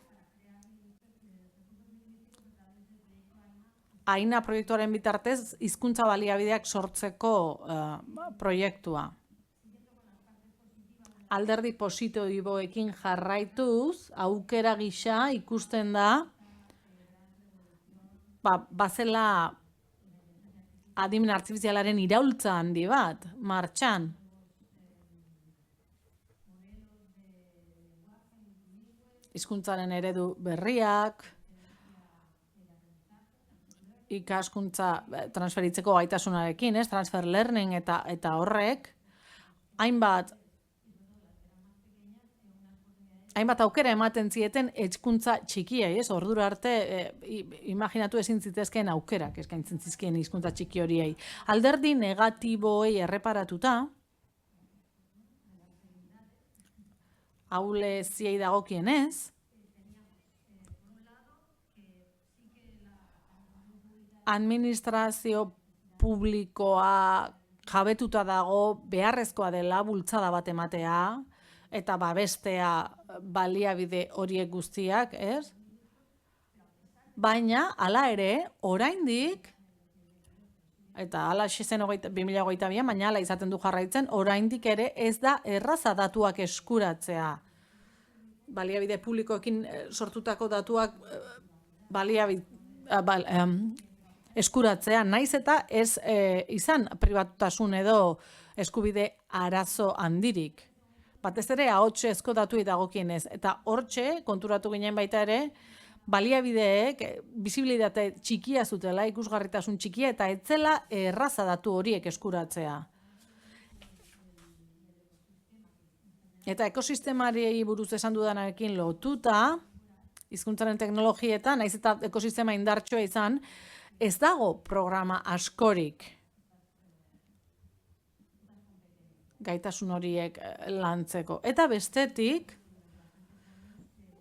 Aina proiektuaren bitartez hizkuntza baliabideak sortzeko proiektua. Alderdi positiboekin jarraituz, aukera gisa ikusten da bazela adimen artifizialaren iraultza handi bat, martxan. Hizkuntzaren eredu berriak, ikaskuntza transferitzeko gaitasunarekin, transfer learning eta horrek, hainbat aukera ematen zieten hizkuntza txikiei, ordura arte imaginatu ezin zitezkeen aukerak eskaintzen zizkien hizkuntza txiki horiei. Alderdi negatiboei erreparatuta, ahuleziei dagokienez, administrazio publikoa jabetuta dago beharrezkoa dela bultzada bat ematea eta babestea baliabide horiek guztiak, ez? Baina, hala ere, oraindik, eta hala zen 2022, baina hala izaten du jarraitzen, oraindik ere ez da erraza datuak eskuratzea. Baliabide publikoekin sortutako datuak eskuratzea, naiz eta ez izan pribatutasun edo eskubide arazo handirik. Batez ere ahotsezko datuei dagokienez, eta hortxe konturatu ginen baita ere, baliabideek bisibilitate txikia zutela, ikusgarritasun txikia, eta etzela erraza datu horiek eskuratzea. Eta ekosistemari buruz esan dudanarekin lotuta, hizkuntzaren teknologietan, naiz eta ekosistema indartsua izan, ez dago programa askorik gaitasun horiek lantzeko. Eta bestetik,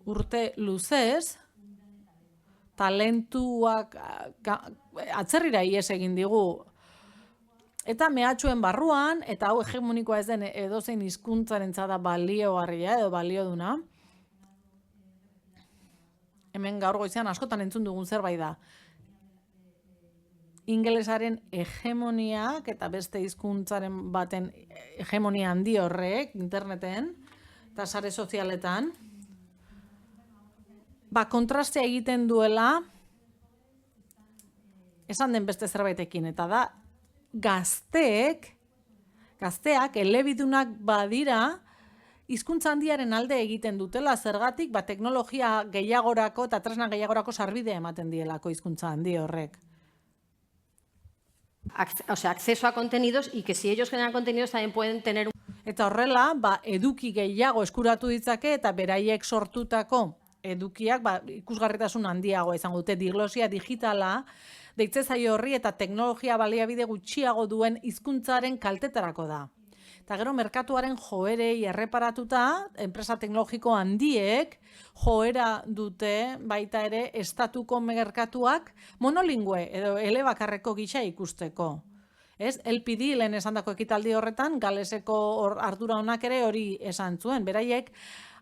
urte luzez, talentuak atzerrira ihes egin digu. Eta mehatxuen barruan, eta hau hegemonikoa ez den edozein hizkuntzarentzat da baliogarria edo balioduna. Hemen gaur goizean askotan entzun dugun zerbait da. Ingelesaren hegemoniak eta beste hizkuntzaren baten hegemonia handi horrek interneten eta sare sozialetan kontrastea egiten duela esan den beste zerbaitekin, eta da gazteak elebidunak badira hizkuntza handiaren alde egiten dutela, zergatik teknologia gehiagorako eta tresna gehiagorako sarbidea ematen dielako hizkuntza handi horrek. O sea, acceso a contenidos y que si ellos generan contenidos también pueden tener un... Eta horrela, eduki gehiago eskuratu ditzake eta beraiek sortutako edukiak ikusgarritasun handiagoa izango dute. Diglosia digitala deitze zaio horri eta teknologia baliabide gutxiago duen hizkuntzaren kaltetarako da. Eta gero merkatuaren joerei erreparatuta, enpresa teknologiko handiek joera dute baita ere estatuko merkatuak monolingüe edo elebakarreko gisa ikusteko. Ez? LPD lehen esandako ekitaldi horretan, Galeseko ardura honak ere hori esan zuen. Beraiek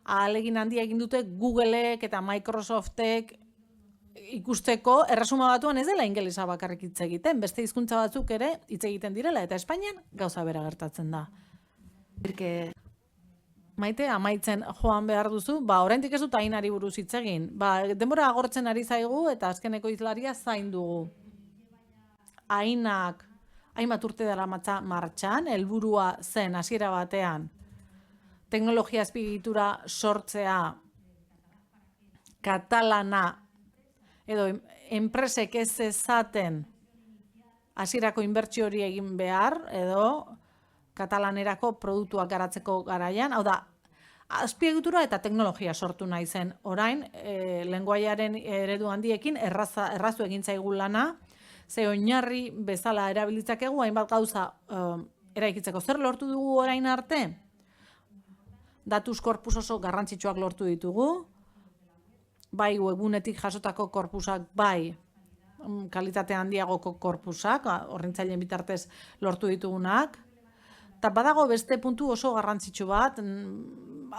ahalegin handia egin dute Googleek eta Microsoftek ikusteko erresuma batuan ez dela ingelesa bakarrik hitz egiten, beste hizkuntza batzuk ere hitz egiten direla, eta Espainian gauza bera gertatzen da. Maite, amaitzen joan behar duzu, oraindik ez dut Ainari buruz hitz egin. Denbora agortzen ari zaigu eta azkeneko hizlaria zain dugu. Ainak hainbat urte dela martxan, helburua zen hasiera batean teknologia azpiegitura sortzea katalana edo enpresek ez ezaten hasierako inbertsio hori egin behar edo katalanerako produktuak garatzeko garaian, hau da, azpiegitura eta teknologia sortu nahi zen. Orain, lenguaiaren eredu handiekin errazu egin zaigu lana, ze oinarri bezala erabilitzakegu, hainbat gauza eraikitzeko. Zer lortu dugu orain arte? Datus korpus oso garrantzitsuak lortu ditugu, bai webunetik jasotako korpusak, bai kalitate handiagoko korpusak, horrentzaileen bitartez lortu ditugunak. Eta badago beste puntu oso garrantzitsu bat,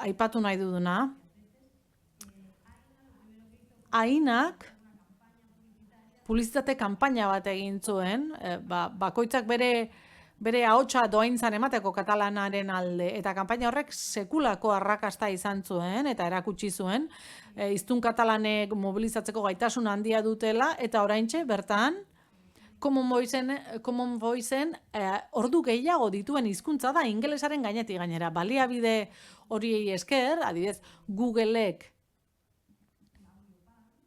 aipatu nahi duduna. Ainak publizitate kanpaina bat egin zuen, bakoitzak bere ahotsa doaintzan emateko katalanaren alde, eta kanpaina horrek sekulako arrakasta izan zuen, eta erakutsi zuen, hiztun katalanek mobilizatzeko gaitasun handia dutela, eta oraintxe bertan, Common Voicen ordu gehiago dituen hizkuntza da ingelesaren gainetik gainera. Baliabide horiei esker, adibidez, Googleek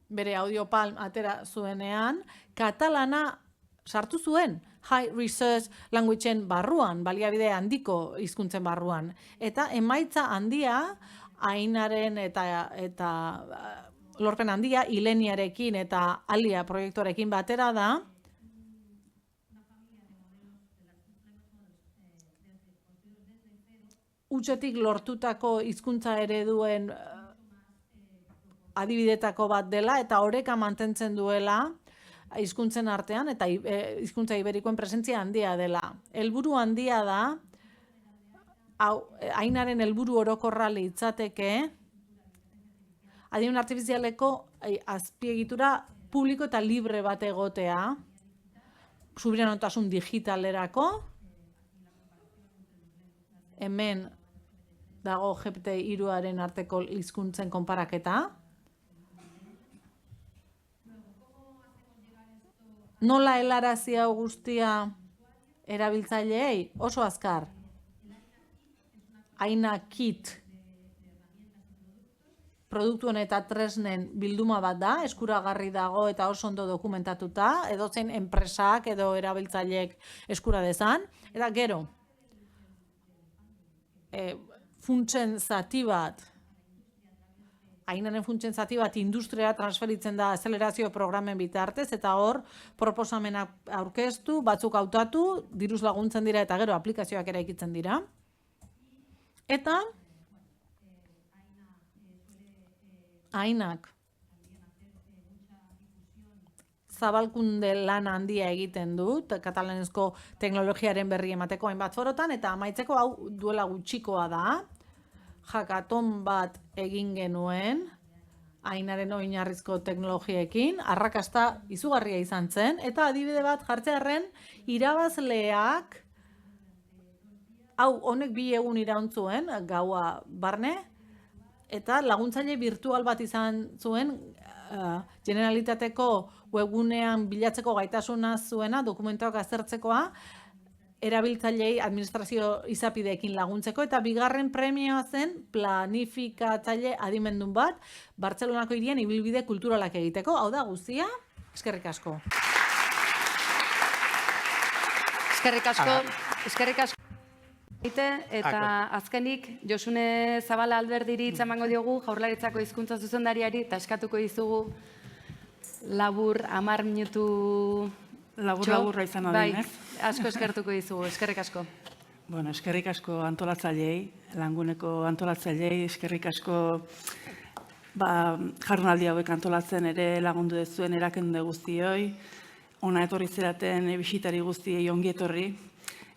bere AudioPalm atera zuenean, katalana sartu zuen High Research Languageen barruan, baliabide handiko hizkuntzen barruan. Eta emaitza handia, Ainaren eta lorpen handia, Ileniarekin eta Alia proiektuarekin batera da, hutsetik lortutako hizkuntza ereduen adibidetako bat dela eta oreka mantentzen duela hizkuntzen artean eta hizkuntza iberikoen presentzia handia dela. Helburu handia da, Ainaren helburu orokorra litzateke adimen artifizialeko azpiegitura publiko eta libre bat egotea, subiranotasun digitalerako, hemen dago GPT-3-aren arteko hizkuntzen konparaketa. Nola helarazi hau guztia erabiltzaileei? Oso azkar. Aina Kit produktuen eta tresnen bilduma bat da, eskuragarri dago eta oso ondo dokumentatuta, edozein enpresak edo erabiltzaileek eskura dezan. Eta gero, funtsen zati bat, Ainaren funtsen zati bat industria transferitzen da azelerazio programen bitartez, eta hor proposamenak aurkeztu, batzuk hautatu, diruz laguntzen dira eta gero aplikazioak eraikitzen dira. Eta Ainak zabalkunde lan handia egiten du, katalanezko teknologiaren berri emateko hainbat forotan, eta amaitzeko hau duela gutxikoa da, hackathon bat egin genuen, Ainaren oinarrizko teknologiekin, arrakasta izugarria izan zen, eta adibide bat jartzearren irabazleak, hau honek 2 egun iraun zuen, gaua barne, eta laguntzaile virtual bat izan zuen, Generalitateko webgunean bilatzeko gaitasuna zuena, dokumentuak aztertzekoa, erabiltzailei administrazio izapideekin laguntzeko, eta bigarren premioa zen planifikatzaile adimendun bat, Bartzelonako hirian ibilbide kulturalak egiteko. Hau da guztia, eskerrik asko. Eskerrik asko. Eta azkenik, Josune Zabala Alberdiri hitza emango diogu, Jaurlaritzako hizkuntza zuzendariari, eta eskatuko dizugu labur 10 minutu... Labur-laburra izan adin, ez? Asko eskertuko dizugu, eskerrik asko. Bueno, eskerrik asko antolatzaileei, languneko antolatzaileei, eskerrik asko jardunaldi hauek antolatzen ere lagundu dezuen erakunde guztioi, ona etorri zeraten bisitari guztiei ongi etorri,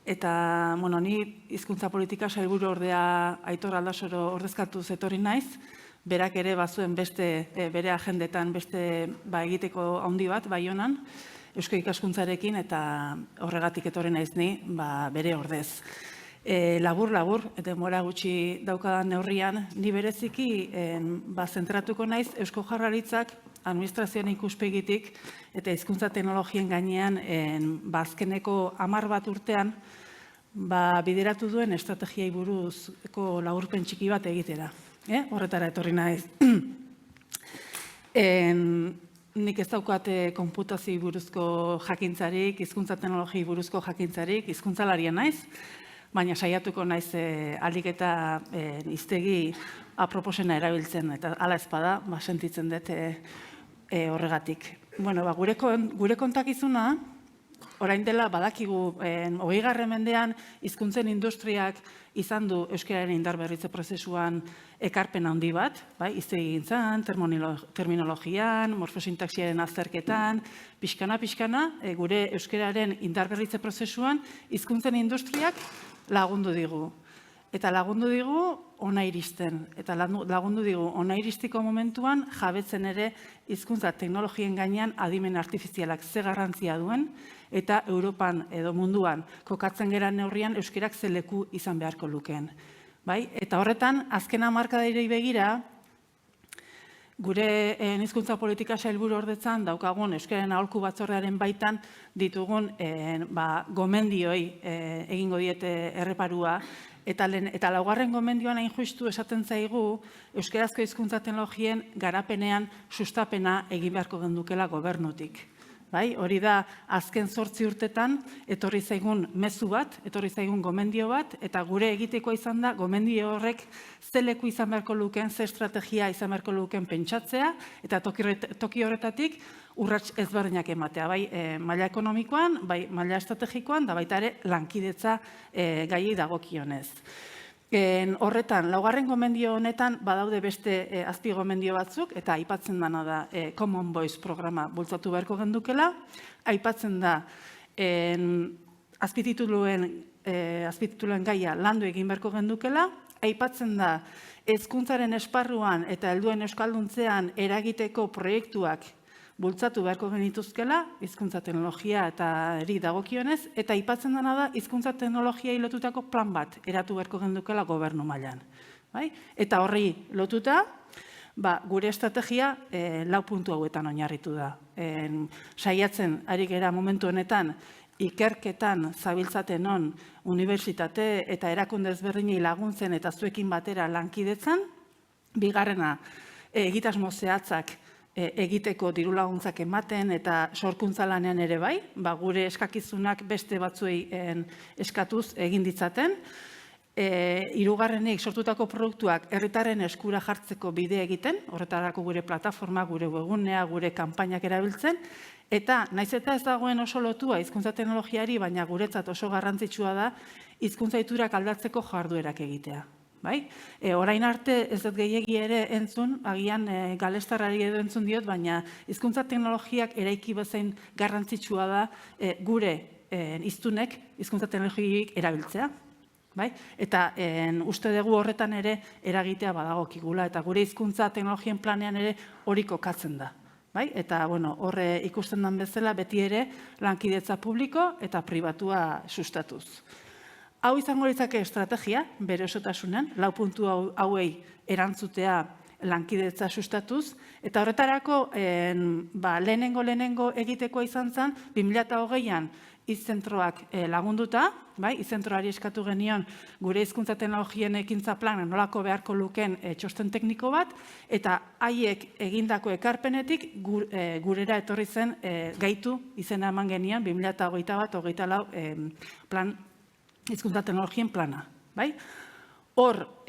eta, bueno, ni hizkuntza politika sailburu ordea Aitor Aldasoro ordezkatuz etorri naiz, berak ere bazuen beste, bere agendetan beste egiteko handi bat, Baionan, Eusko Ikaskuntzarekin, eta horregatik etorri naiz ni, bere ordez. Labur, eta denbora gutxi daukadan neurrian, ni bereziki zentratuko naiz Eusko Jaurlaritzak administrazioan ikuspegitik eta hizkuntza teknologien gainean azkeneko 10 bat urtean bideratu duen estrategiai buruzko laburpen txiki bat egitera. Horretara etorri naiz. Nik ez daukate konputazio buruzko jakintzarik, hizkuntza teknologiei buruzko jakintzarik, hizkuntzalaria naiz, baina saiatuko naiz ahalik eta hiztegi aproposena erabiltzen, eta hala ezpada, sentitzen dut horregatik. Bueno, gure kontakizuna, orain dela badakigu 20. mendean hizkuntzen industriak izan du euskararen indarberritze prozesuan ekarpen handi bat, hiztegigintzan, terminologian, morfosintaxiaren azterketan, pixkana, gure euskararen indarberritze prozesuan hizkuntzen industriak lagundu digu. Eta lagundu digu ona iristen. Eta lagundu digu ona iristiko momentuan jabetzen ere hizkuntza teknologien gainean adimen artifizialak ze garrantzia duen, eta Europan edo munduan kokatzen geran neurrian euskarak ze leku izan beharko lukeen. Eta horretan, azken hamarkadari begira, gure hizkuntza politika sailburu ordetzan daukagun euskararen aholku batzordearen baitan ditugun gomendioi egingo diete erreparua, eta laugarren gomendioan hain justu esaten zaigu euskarazko hizkuntza teknologien garapenean sustapena egin beharko gendukela gobernutik. Hori da, azken 8 urtetan, etorri zaigun mezu bat, etorri zaigun gomendio bat, eta gure egitekoa izan da, gomendio horrek ze leku izan beharko lukeen, ze estrategia izan beharko lukeen pentsatzea, eta toki horretatik urrats ezberdinak ematea, maila ekonomikoan, maila estrategikoan, da baita ere lankidetza gaiei dagokionez. Horretan, laugarren gomendio honetan badaude beste azpigomendio batzuk, eta aipatzen dana da Common Voice programa bultzatu beharko gendukela, aipatzen da azpitituluen gaia landu egin beharko gendukela, aipatzen da hezkuntzaren esparruan eta helduen euskalduntzean eragiteko proiektuak bultzatu beharko genituzkela, hizkuntza teknologia eta eri dagokionez, eta aipatzen dena da hizkuntza teknologiai lotutako plan bat eratu beharko gendukela gobernu mailan. Eta horri lotuta, gure estrategia 4 puntu hauetan oinarritu da. Saiatzen ari gera momentu honetan, ikerketan zabiltzaten on unibertsitate eta erakunde ezberdinei laguntzen eta zuekin batera lankidetzan, bigarrena egitasmo zehatzak egiteko diru laguntzak ematen eta sorkuntza lanean ere bai, gure eskakizunak beste batzuei eskatuz egin ditzaten. Hirugarrenik sortutako produktuak herritarren eskura jartzeko bide egiten, horretarako gure plataforma, gure webgunea, gure kanpainak erabiltzen, eta naiz eta ez dagoen oso lotua hizkuntza teknologiari, baina guretzat oso garrantzitsua da hizkuntza ohiturak aldatzeko jarduerak egitea. Orain arte ez dut gehiegi ere entzun, agian galestarrari edo entzun diot, baina hizkuntza teknologiak eraiki bezain garrantzitsua da gure hiztunek hizkuntza teknologiak erabiltzea. Eta uste dugu horretan ere eragitea badagokigula, eta gure hizkuntza teknologien planean ere hori kokatzen da. Eta horre ikusten den bezala beti ere lankidetza publiko eta pribatua sustatuz. Hau izango litzake estrategia, bere osotasunen, 4 puntu hauei erantzutea lankidetza sustatuz, eta horretarako lehenengo egitekoa izan zen, 2020an izzentroak lagunduta, izzentroari eskatu genion gure hizkuntza teknologien ekintza plana nolako beharko luken txosten tekniko bat, eta haiek egindako ekarpenetik gurera etorri zen gaitu izena eman genion 2021-2024 plan hizkuntza teknologien plana. Hor,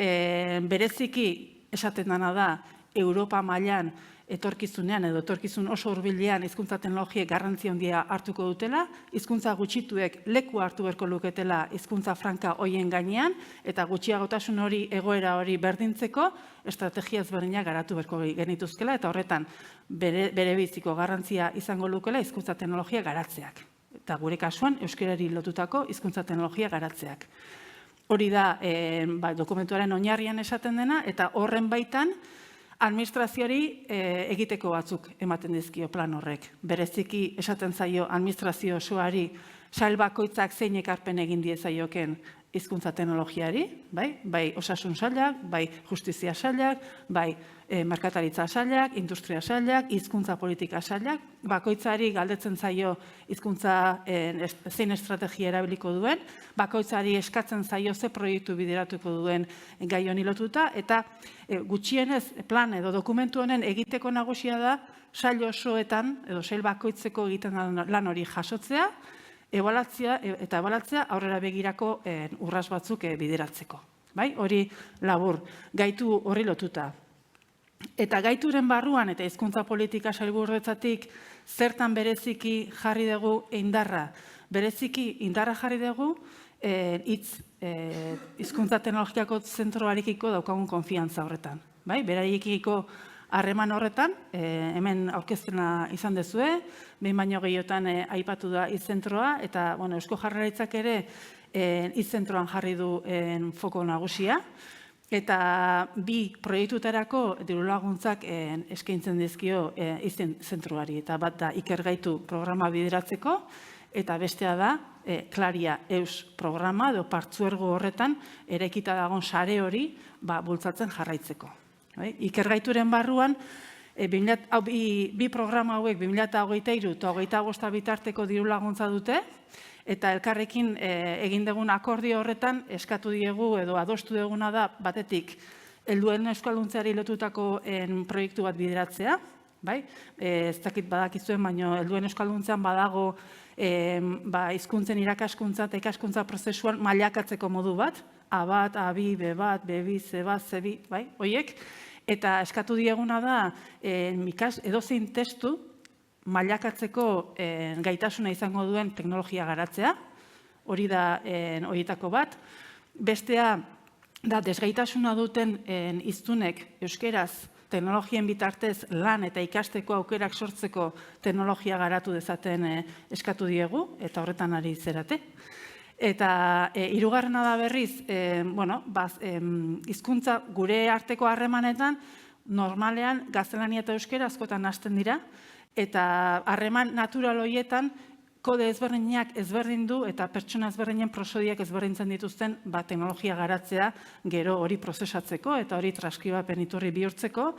bereziki esaten dena da, Europa mailan etorkizunean edo etorkizun oso hurbilean hizkuntza teknologiek garrantzi handia hartuko dutela, hizkuntza gutxituek leku hartu beharko luketela hizkuntza franka hoien gainean, eta gutxiagotasun hori egoera hori berdintzeko estrategia ezberdinak garatu beharko genituzkela, eta horretan bere biziko garrantzia izango lukela hizkuntza teknologia garatzeak. Eta gure kasuan, euskarari lotutako hizkuntza teknologia garatzeak. Hori da dokumentuaren oinarrian esaten dena, eta horren baitan administrazioari egiteko batzuk ematen dizkio plan horrek. Bereziki esaten zaio administrazio osoari sail bakoitzak zein ekarpen egin diezaioken hizkuntza teknologiari, bai osasun sailak, bai justizia sailak, bai merkataritza sailak, industria sailak, hizkuntza politika sailak, bakoitzari galdetzen zaio hizkuntza zein estrategia erabiliko duen, bakoitzari eskatzen zaio ze proiektu bideratuko duen gai honi lotuta, eta gutxienez plan edo dokumentu honen egiteko nagusia da sail osoetan edo sail bakoitzeko egiten lan hori jasotzea, ebaluatzea aurrera begirako urrats batzuk bideratzeko. Hori labur, gaitu horri lotuta. Eta gaituren barruan eta hizkuntza politika sailburuetzatik zertan bereziki jarri dugu indarra. Bereziki indarra jarri dugu hizkuntza teknologiako zentroarekiko daukagun konfiantza horretan. Beraiekiko harreman horretan, hemen aurkezpena izan dezue, behin baino gehiotan aipatu da izzentroa, eta Eusko Jaurlaritzak ere izzentroan jarri du foko nagusia, eta 2 proiektutarako diru laguntzak eskaintzen dizkio izzentroari, eta bat da ikergaitu programa bideratzeko, eta bestea da Klaria Eus programa, edo partzuergo horretan, eraikita dagoen sare hori bultzatzen jarraitzeko. Ikergaituren barruan, 2 programa hauek 2023 eta 2025 bitarteko diru laguntza dute, eta elkarrekin egin dugun akordio horretan eskatu diegu edo adostu duguna da batetik helduen euskalduntzeari lotutako proiektu bat bideratzea, ez dakit badakizuen, baina helduen euskalduntzean badago hizkuntzen irakaskuntza eta ikaskuntza prozesuan mailakatzeko modu bat, A1, A2, B1, B2, C1, C2, horiek, eta eskatu dieguna da edozein testu mailakatzeko gaitasuna izango duen teknologia garatzea, hori da horietako bat. Bestea, da desgaitasuna duten hiztunek euskeraz teknologien bitartez lan eta ikasteko aukerak sortzeko teknologia garatu dezaten eskatu diegu, eta horretan ari zerate. Eta hirugarrena da berriz, hizkuntza gure arteko harremanetan, normalean gaztelania eta euskera askotan hasten dira, eta harreman natural horietan kode ezberdinak ezberdindu eta pertsona ezberdinen prosodiak ezberdintzen dituzten teknologia garatzea gero hori prozesatzeko eta hori transkribapen iturri bihurtzeko.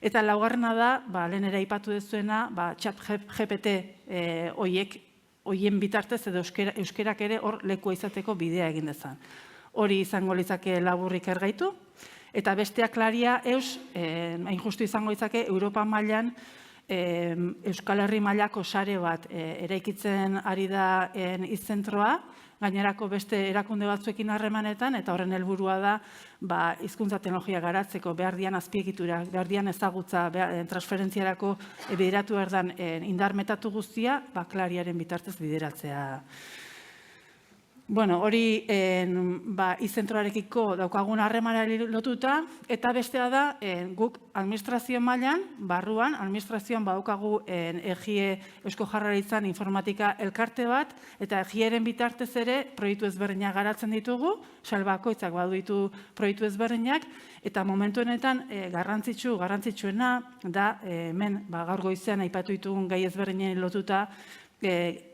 Eta laugarrena da, lehen ere aipatu dezuena, chat GPT hoien bitartez edo euskerak ere hor lekua izateko bidea egin dezan. Hori izango litzake laburrik ergaitu. Eta besteak klaria hain justu izango litzake Europa mailan Euskal Herri mailako sare bat eraikitzen ari da izzentroa, gainerako beste erakunde batzuekin harremanetan, eta horren helburua da hizkuntza teknologia garatzeko behar dian azpiegiturak, behar dian ezagutza, transferentziarako bideratu erdan indar metatu guztia, klariaren bitartez bideratzea. Hori izzentroarekiko daukagun harremanari lotuta, eta bestea da guk administrazio mailan, barruan, administrazioan badaukagu EGIE Eusko Jaurlaritzan informatika elkarte bat, eta EGIEren bitartez ere proiektu ezberdinak garatzen ditugu, bakoitzak badu ditu proiektu ezberdinak, eta momentu honetan garrantzitsuena da hemen gaur goizean aipatu ditugun gai ezberdinen lotuta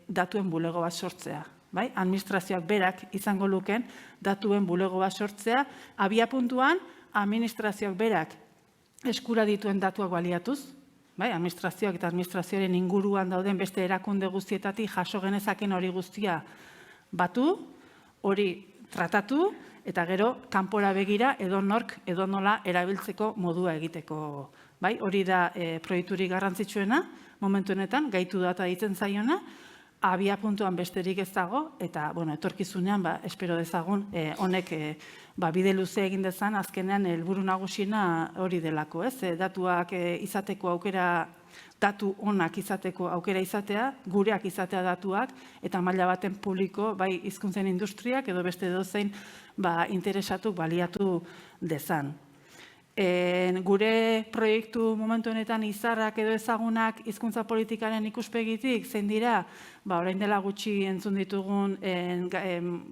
datuen bulego bat sortzea. Administrazioak berak izango luken datuen bulego bat sortzea, abiapuntuan administrazioak berak eskura dituen datuak baliatuz, administrazioak eta administrazioaren inguruan dauden beste erakunde guztietatik jaso genezaken hori guztia batu, hori tratatu, eta gero kanpora begira edonork edonola erabiltzeko modua egiteko. Hori da proiekturik garrantzitsuena, momentu honetan, gaitu data ditzen zaiona, abia puntuan besterik ez dago, eta etorkizunean espero dezagun honek bide luze egin dezan, azkenean helburu nagusiena hori delako, datuak izateko aukera, datu onak izateko aukera izatea, gureak izatea datuak, eta maila baten publiko, bai hizkuntzen industriak edo beste edozein interesatuk baliatu dezan. Gure proiektu momentu honetan izarrak edo ezagunak hizkuntza politikaren ikuspegitik zein dira, orain dela gutxi entzun ditugun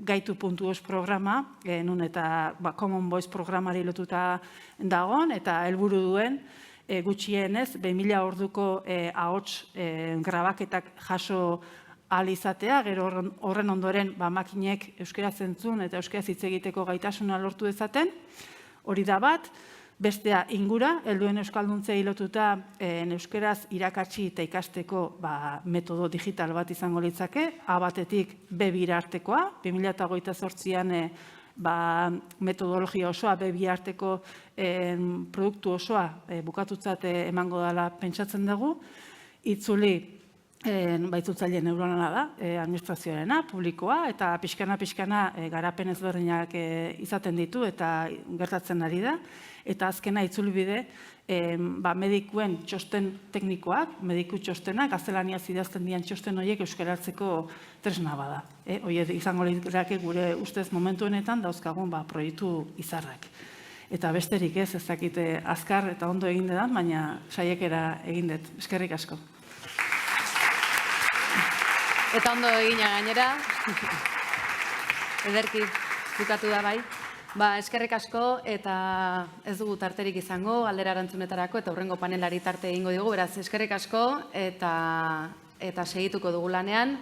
gaitu.os programa, nun eta Common Voice programari lotuta dagoen, eta helburu duen gutxienez 2000 orduko ahots grabaketak jaso ahal izatea, gero horren ondoren makinek euskaraz entzun eta euskaraz hitz egiteko gaitasuna lortu dezaten, hori da bat. Bestea ingura, helduen euskalduntzei lotuta euskaraz irakatsi eta ikasteko metodo digital bat izango litzake, A batetik B bira artekoa, 2028an metodologia osoa, B bira arteko produktu osoa bukatutzat emango dela pentsatzen dugu, itzuli baitzutzaile neuronala da, administrazioarena, publikoa, eta pixkana garapen ezberdinak izaten ditu eta gertatzen ari da. Eta azkena itzulbide medikuen txosten teknikoak, mediku txostenak, gaztelaniaz idazten dian txosten horiek euskaratzeko tresna bada. Horiek izango litzake gure ustez momentu honetan dauzkagun proiektu izarrak. Eta besterik ez dakite azkar eta ondo egin dedan, baina saiakera egin dut. Eskerrik asko. Eta ondo egina gainera. Ederki bukatu da bai. Eskerrik asko, eta ez dugu tarterik izango, galdera erantzunetarako, eta hurrengo panelari tarte egingo dugu, beraz, eskerrik asko, eta segituko dugu lanean.